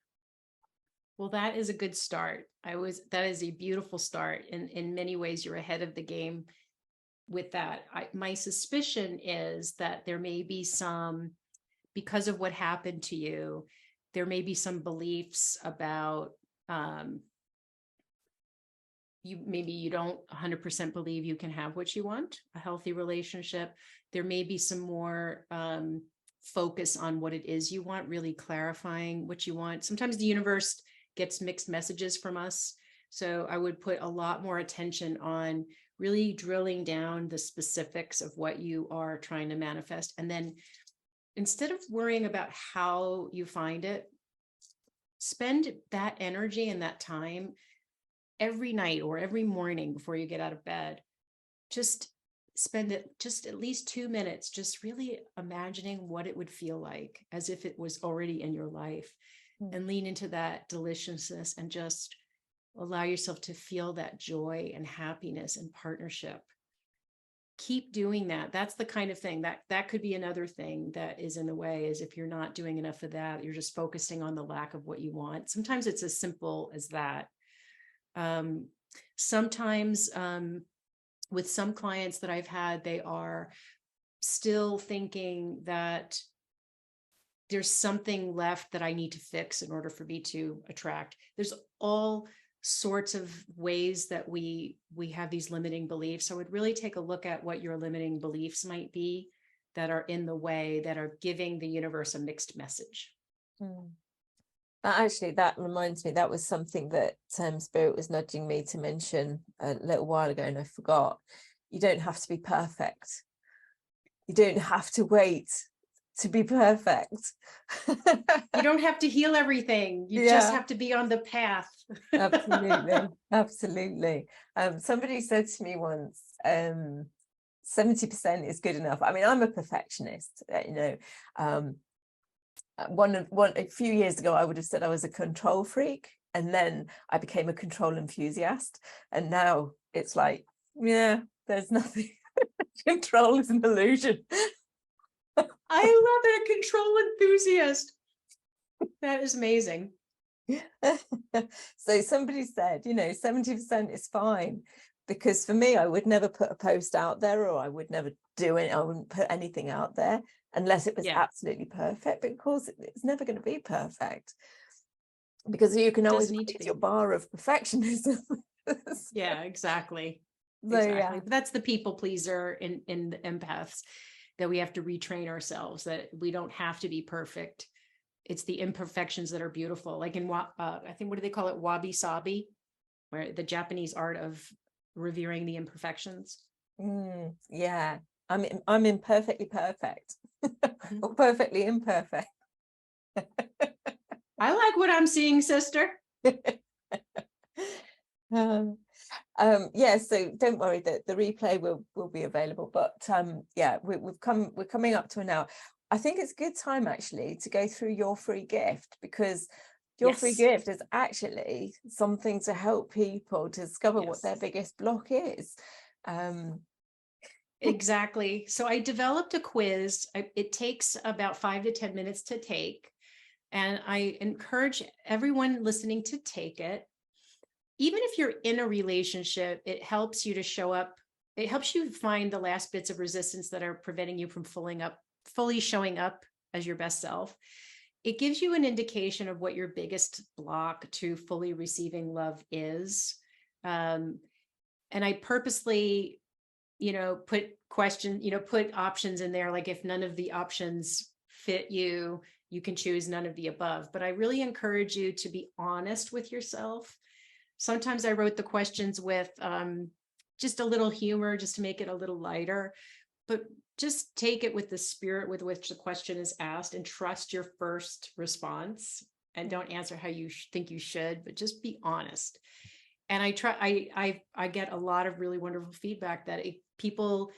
Well, that is a good start. That is a beautiful start. In many ways, you're ahead of the game with that. My suspicion is that there may be some because of what happened to you, there may be some beliefs about you don't 100% believe you can have what you want, a healthy relationship. There may be some more focus on what it is you want, really clarifying what you want. Sometimes the universe gets mixed messages from us. So I would put a lot more attention on really drilling down the specifics of what you are trying to manifest. And then instead of worrying about how you find it, spend that energy and that time every night or every morning before you get out of bed. Just spend it just at least 2 minutes, just really imagining what it would feel like as if it was already in your life, and lean into that deliciousness and just allow yourself to feel that joy and happiness and partnership. Keep doing that. That's the kind of thing that could be another thing that is in the way, is if you're not doing enough of that, you're just focusing on the lack of what you want. Sometimes it's as simple as that. Sometimes with some clients that I've had, they are still thinking that there's something left that I need to fix in order for me to attract. There's all sorts of ways that we have these limiting beliefs. So I would really take a look at what your limiting beliefs might be that are in the way, that are giving the universe a mixed message. That reminds me, that was something that Spirit was nudging me to mention a little while ago, and I forgot. You don't have to be perfect. You don't have to wait to be perfect. You don't have to heal everything. You just have to be on the path. Absolutely. Absolutely. Somebody said to me once, 70% is good enough. I mean, I'm a perfectionist, a few years ago, I would have said I was a control freak, and then I became a control enthusiast. And now it's like, there's nothing. Control is an illusion. I love it, a control enthusiast. That is amazing. So somebody said, 70% is fine, because for me, I would never put a post out there, or I would never do it. I wouldn't put anything out there unless it was absolutely perfect. But of course, it's never going to be perfect, because you can always raise your bar of perfectionism. Yeah, exactly. So, exactly. But that's the people pleaser in the empaths, that we have to retrain ourselves, that we don't have to be perfect. It's the imperfections that are beautiful. Like in I think, what do they call it? Wabi sabi, where the Japanese art of revering the imperfections. Yeah, I'm imperfectly perfect. Or perfectly imperfect. I like what I'm seeing, sister. So don't worry, that the replay will be available, but we're coming up to an hour. I think it's a good time actually to go through your free gift, because your free gift is actually something to help people discover what their biggest block is. Exactly. So I developed a quiz. It takes about 5 to 10 minutes to take, and I encourage everyone listening to take it. Even if you're in a relationship, it helps you to show up. It helps you find the last bits of resistance that are preventing you from fully showing up as your best self. It gives you an indication of what your biggest block to fully receiving love is. And I purposely, put options in there. Like, if none of the options fit you, you can choose none of the above. But I really encourage you to be honest with yourself. Sometimes I wrote the questions with just a little humor, just to make it a little lighter, but just take it with the spirit with which the question is asked, and trust your first response, and don't answer how you think you should, but just be honest. And I get a lot of really wonderful feedback that people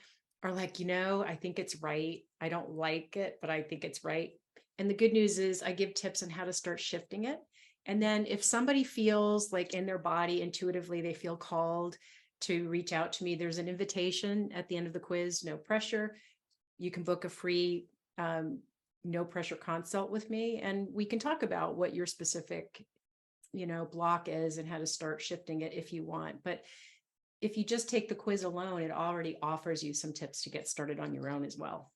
are like, I think it's right. I don't like it, but I think it's right. And the good news is I give tips on how to start shifting it. And then if somebody feels like in their body intuitively, they feel called to reach out to me, there's an invitation at the end of the quiz, no pressure. You can book a free, no pressure consult with me, and we can talk about what your specific, block is and how to start shifting it if you want. But if you just take the quiz alone, it already offers you some tips to get started on your own as well.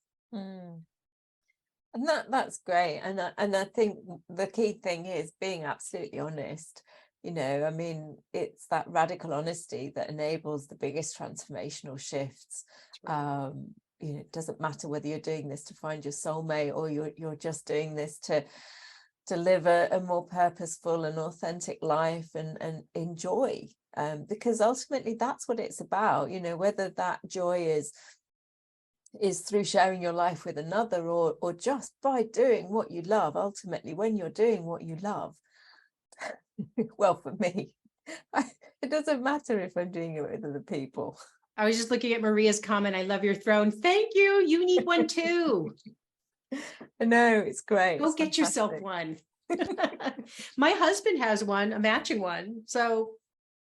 And that's great. And I think the key thing is being absolutely honest. You know, I mean, it's that radical honesty that enables the biggest transformational shifts. Right. You know, it doesn't matter whether you're doing this to find your soulmate, or you're just doing this to live a more purposeful and authentic life and enjoy. Because ultimately that's what it's about, you know, whether that joy is through sharing your life with another, or just by doing what you love. Ultimately, when you're doing what you love, well, for me, it doesn't matter if I'm doing it with other people. I was just looking at Maria's comment. I love your throne. Thank you. You need one too. I know, it's great. Go It's get yourself fantastic. one. My husband has one, a matching one. So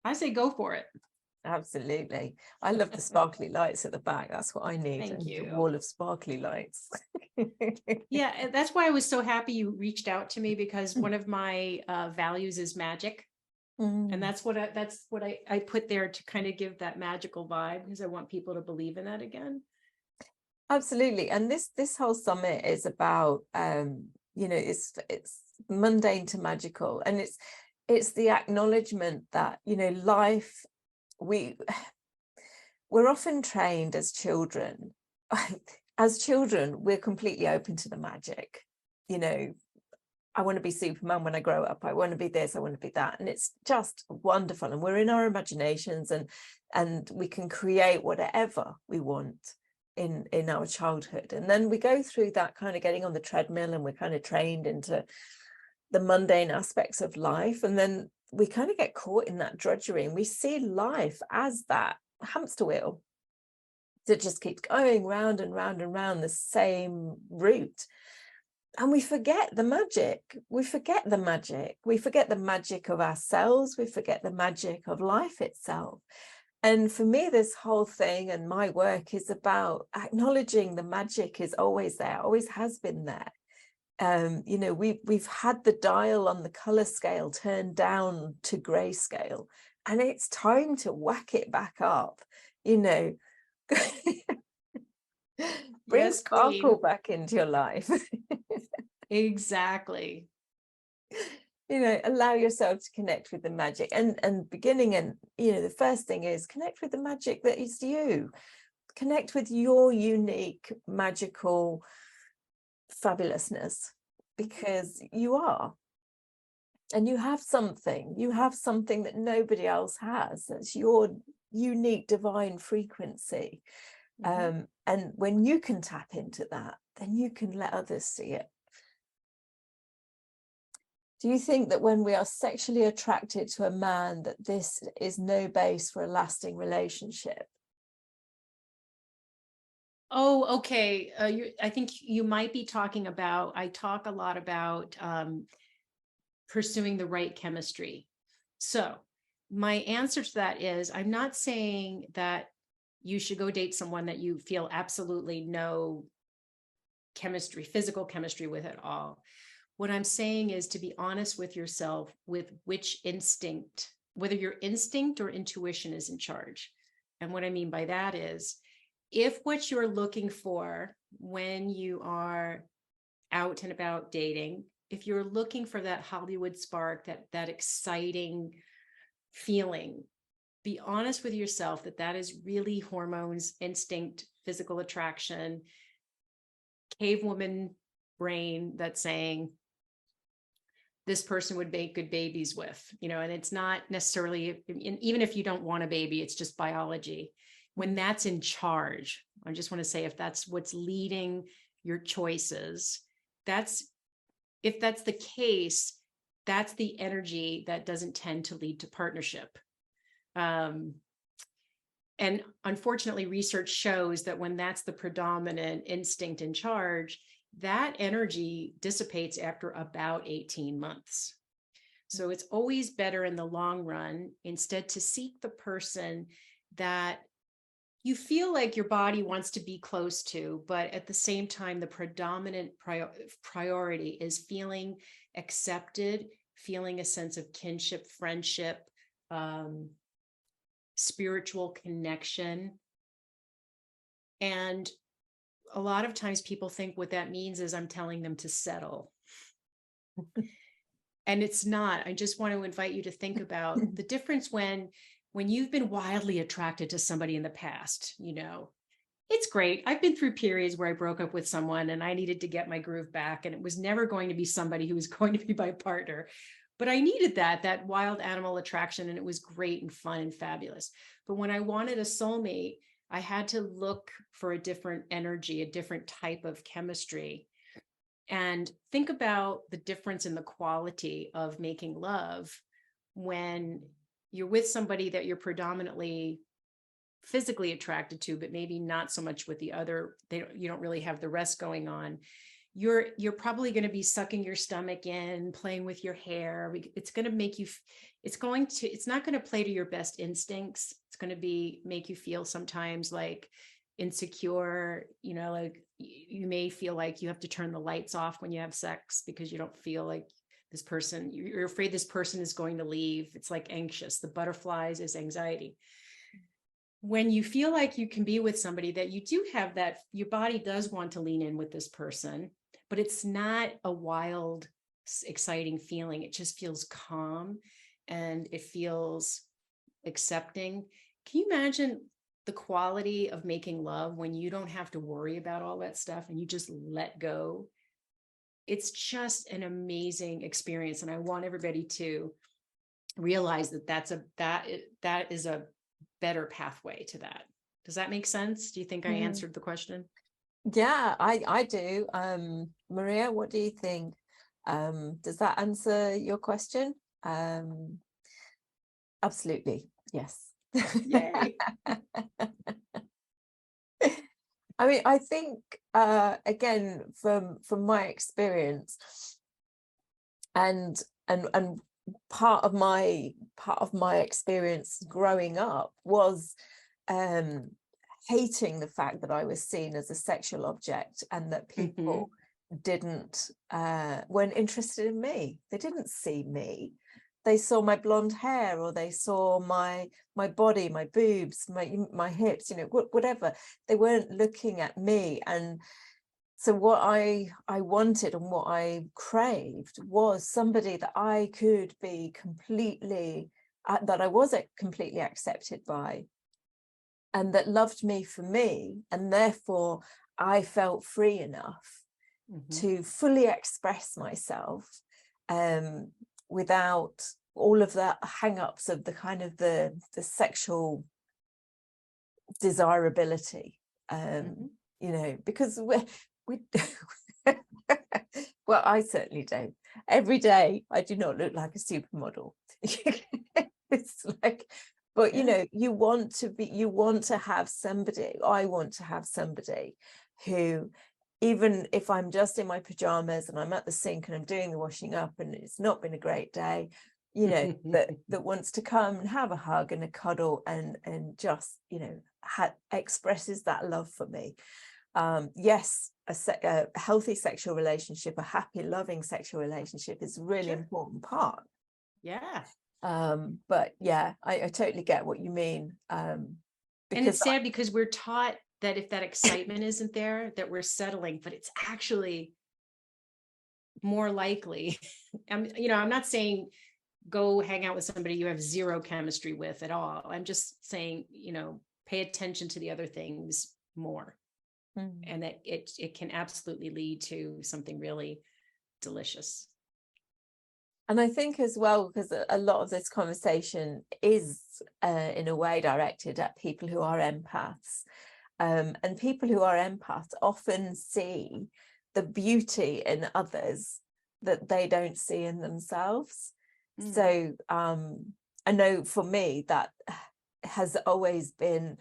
I say go for it. Absolutely. I love the sparkly lights at the back. That's what I need. Thank I need a you. wall of sparkly lights. Yeah, and that's why I was so happy you reached out to me, because one of my values is magic. And Mm. that's what I put there to kind of give that magical vibe, because I want people to believe in that again. Absolutely. And this whole summit is about you know, it's mundane to magical, and it's the acknowledgement that, you know, life, we're often trained as children. As children, we're completely open to the magic. You know, I want to be Superman when I grow up. I want to be this, I want to be that. And it's just wonderful. And we're in our imaginations, and we can create whatever we want in our childhood. And then we go through that kind of getting on the treadmill, and we're kind of trained into the mundane aspects of life. And then we kind of get caught in that drudgery, and we see life as that hamster wheel that just keeps going round and round and round the same route. And we forget the magic. We forget the magic. We forget the magic of ourselves. We forget the magic of life itself. And for me, this whole thing and my work is about acknowledging the magic is always there, always has been there. You know, we've had the dial on the color scale turned down to grayscale, and it's time to whack it back up, you know. Bring Yes, sparkle queen. back into your life. Exactly. You know, allow yourself to connect with the magic, and beginning, and you know, the first thing is connect with the magic that is you. Connect with your unique magical fabulousness, because you are, and you have something that nobody else has. That's your unique divine frequency. And when you can tap into that, then you can let others see it. Do you think that when we are sexually attracted to a man, that this is no base for a lasting relationship? Oh, okay. I think you might be talking about, I talk a lot about pursuing the right chemistry. So my answer to that is, I'm not saying that you should go date someone that you feel absolutely no chemistry, physical chemistry with at all. What I'm saying is to be honest with yourself with which instinct, whether your instinct or intuition is in charge. And what I mean by that is, if what you're looking for when you are out and about dating, if you're looking for that Hollywood spark, that exciting feeling, be honest with yourself that that is really hormones, instinct, physical attraction, cavewoman brain that's saying this person would make good babies with, you know, and it's not necessarily, even if you don't want a baby, it's just biology. When that's in charge, I just want to say, if that's what's leading your choices, if that's the case, that's the energy that doesn't tend to lead to partnership. And unfortunately, research shows that when that's the predominant instinct in charge, that energy dissipates after about 18 months. So it's always better in the long run, instead, to seek the person that you feel like your body wants to be close to, but at the same time, the predominant priority is feeling accepted, feeling a sense of kinship, friendship, spiritual connection. And a lot of times people think what that means is I'm telling them to settle. And it's not. I just want to invite you to think about the difference when you've been wildly attracted to somebody in the past, it's great. I've been through periods where I broke up with someone and I needed to get my groove back, and it was never going to be somebody who was going to be my partner. But I needed that wild animal attraction, and it was great and fun and fabulous. But when I wanted a soulmate, I had to look for a different energy, a different type of chemistry. And think about the difference in the quality of making love when you're with somebody that you're predominantly physically attracted to, but maybe not so much with the other. You don't really have the rest going on. You're probably going to be sucking your stomach in, playing with your hair. It's going to make you, it's not going to play to your best instincts. It's going to make you feel sometimes like insecure, like you may feel like you have to turn the lights off when you have sex because you don't feel like this person, you're afraid this person is going to leave. It's like anxious. The butterflies is anxiety. When you feel like you can be with somebody that you do have that, your body does want to lean in with this person, but it's not a wild, exciting feeling. It just feels calm and it feels accepting. Can you imagine the quality of making love when you don't have to worry about all that stuff and you just let go? It's just an amazing experience. And I want everybody to realize that is a better pathway to that. Does that make sense? Do you think I answered the question? Yeah, I do. Maria, what do you think? Does that answer your question? Absolutely, yes. Yay. I mean, I think again, from my experience, and part of my experience growing up was hating the fact that I was seen as a sexual object and that people weren't interested in me. They didn't see me. They saw my blonde hair, or they saw my body, my boobs, my hips, whatever. They weren't looking at me. And so what I wanted and what I craved was somebody that I could be completely, that I was completely accepted by, and that loved me for me. And therefore I felt free enough to fully express myself without all of the hang-ups of the kind of the sexual desirability, because we well, I certainly don't. Every day I do not look like a supermodel. It's like, but you want to have somebody, I want to have somebody who, even if I'm just in my pajamas and I'm at the sink and I'm doing the washing up and it's not been a great day, that wants to come and have a hug and a cuddle and just, expresses that love for me. Yes, a healthy sexual relationship, a happy, loving sexual relationship is a really important part. Yeah. But yeah, I totally get what you mean. And it's sad because we're taught that if that excitement isn't there, that we're settling, but it's actually more likely. I'm not saying go hang out with somebody you have zero chemistry with at all. I'm just saying, pay attention to the other things more. And that it can absolutely lead to something really delicious. And I think as well, because a lot of this conversation is in a way directed at people who are empaths. And people who are empaths often see the beauty in others that they don't see in themselves. So I know for me that has always been,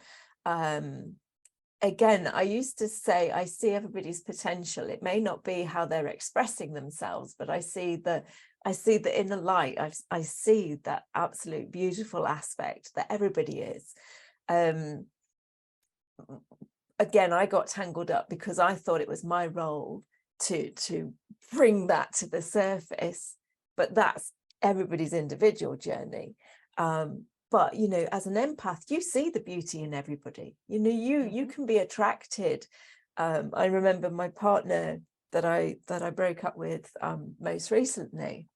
again, I used to say, I see everybody's potential. It may not be how they're expressing themselves, but I see the inner light. I see that absolute beautiful aspect that everybody is. Again, I got tangled up because I thought it was my role to bring that to the surface, but that's everybody's individual journey. But as an empath, you see the beauty in everybody. You can be attracted I remember my partner that I broke up with most recently.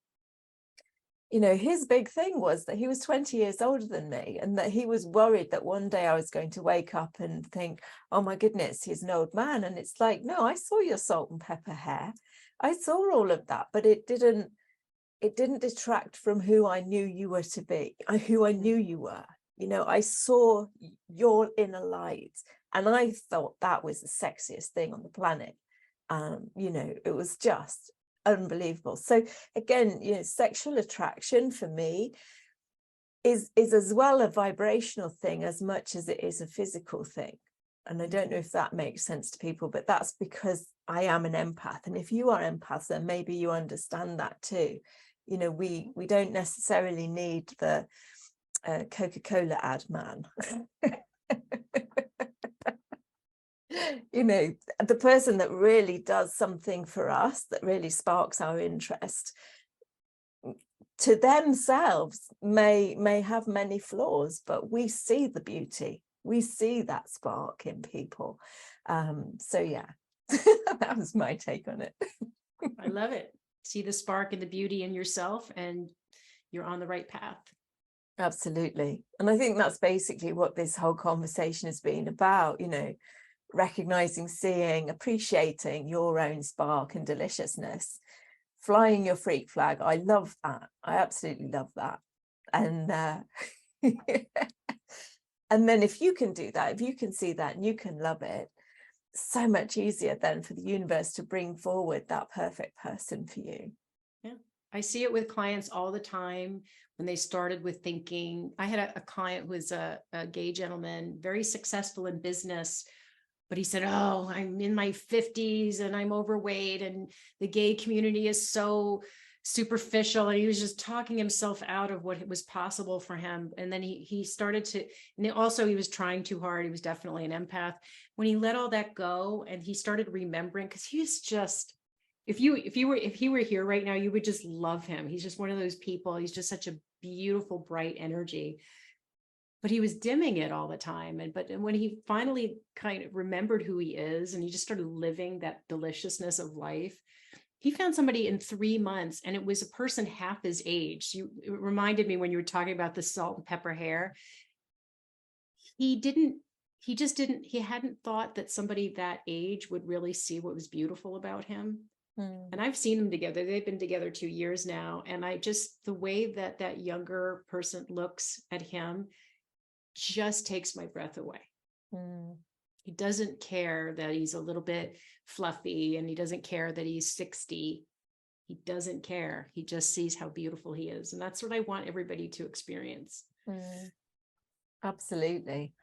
You know, his big thing was that he was 20 years older than me, and that he was worried that one day I was going to wake up and think, oh my goodness, he's an old man. And it's like, no, I saw your salt and pepper hair. I saw all of that, but it didn't detract from who I knew you were to be, who I knew you were. You know, I saw your inner light, and I thought that was the sexiest thing on the planet. You know, it was just unbelievable. So again, you know, sexual attraction for me is as well a vibrational thing as much as it is a physical thing. And I don't know if that makes sense to people, but that's because I am an empath. And if you are empaths, then maybe you understand that too. You know, we don't necessarily need the Coca-Cola ad man. You know, the person that really does something for us, that really sparks our interest, to themselves may have many flaws, but we see the beauty. We see that spark in people. So yeah, that was my take on it. I love it. See the spark and the beauty in yourself, and you're on the right path. Absolutely. And I think that's basically what this whole conversation has been about, you know, recognizing, seeing, appreciating your own spark and deliciousness, flying your freak flag. I love that. I absolutely love that. And and then if you can do that, if you can see that and you can love it, so much easier then for the universe to bring forward that perfect person for you. Yeah, I see it with clients all the time. When they started with thinking, I had a client who was a gay gentleman, very successful in business, but he said, oh, I'm in my 50s and I'm overweight and the gay community is so superficial. And he was just talking himself out of what was possible for him. And then he started to, and also he was trying too hard. He was definitely an empath. When he let all that go and he started remembering, because he was just, if he were here right now, you would just love him. He's just one of those people. He's just such a beautiful, bright energy. But he was dimming it all the time. But when he finally kind of remembered who he is, and he just started living that deliciousness of life, he found somebody in 3 months, and it was a person half his age. It reminded me when you were talking about the salt and pepper hair. He hadn't thought that somebody that age would really see what was beautiful about him. And I've seen them together. They've been together 2 years now. And the way that younger person looks at him just takes my breath away. He doesn't care that he's a little bit fluffy, and he doesn't care that he's 60. He doesn't care. He just sees how beautiful he is. And that's what I want everybody to experience. Absolutely.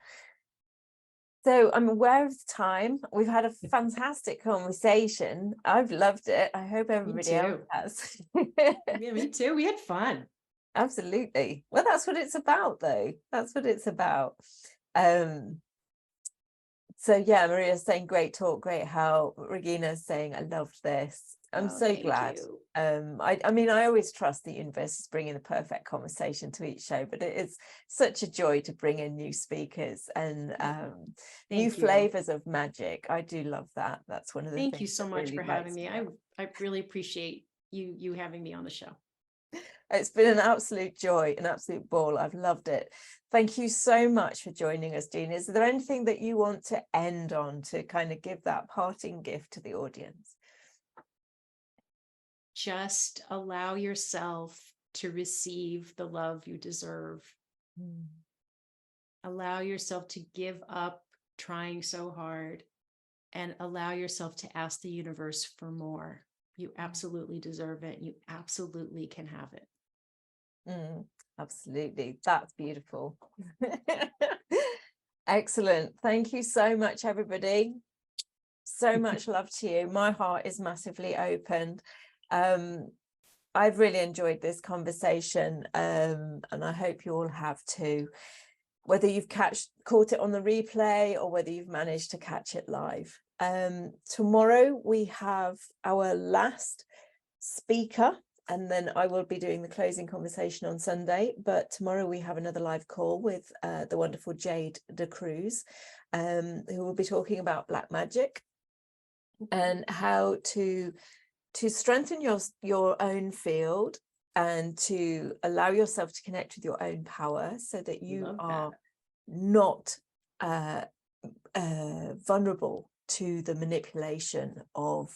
So I'm aware of the time. We've had a fantastic conversation. I've loved it. I hope everybody else has. Yeah, me too. We had fun. Absolutely. Well, that's what it's about, though. That's what it's about. So yeah, Maria's saying great talk, great help. Regina's saying I loved this. I'm so glad. I mean, I always trust the universe is bringing the perfect conversation to each show, but it is such a joy to bring in new speakers and new flavors of magic. I do love that. That's one of the things. Thank you so much for having me. I really appreciate you having me on the show. It's been an absolute joy, an absolute ball. I've loved it. Thank you so much for joining us, Jeanne. Is there anything that you want to end on to kind of give that parting gift to the audience? Just allow yourself to receive the love you deserve. Allow yourself to give up trying so hard, and allow yourself to ask the universe for more. You absolutely deserve it. You absolutely can have it. Absolutely. That's beautiful. Excellent. Thank you so much, everybody. So much love to you. My heart is massively opened. I've really enjoyed this conversation, and I hope you all have too, whether you've caught it on the replay or whether you've managed to catch it live. Tomorrow we have our last speaker, and then I will be doing the closing conversation on Sunday. But tomorrow we have another live call with the wonderful Jade de Cruz, who will be talking about black magic. and how to strengthen your own field and to allow yourself to connect with your own power so that you are not vulnerable to the manipulation of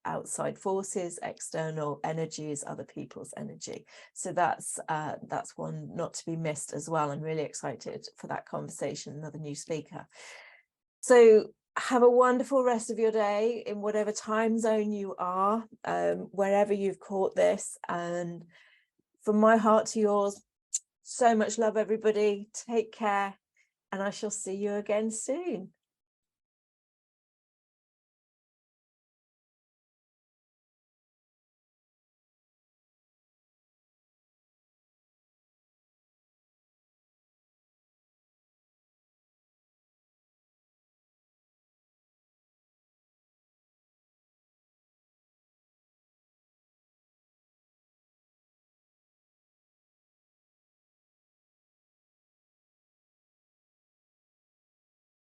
outside forces, external energies, other people's energy. So that's one not to be missed as well. I'm really excited for that conversation, another new speaker. So have a wonderful rest of your day in whatever time zone you are, wherever you've caught this. And from my heart to yours, so much love, everybody. Take care, and I shall see you again soon.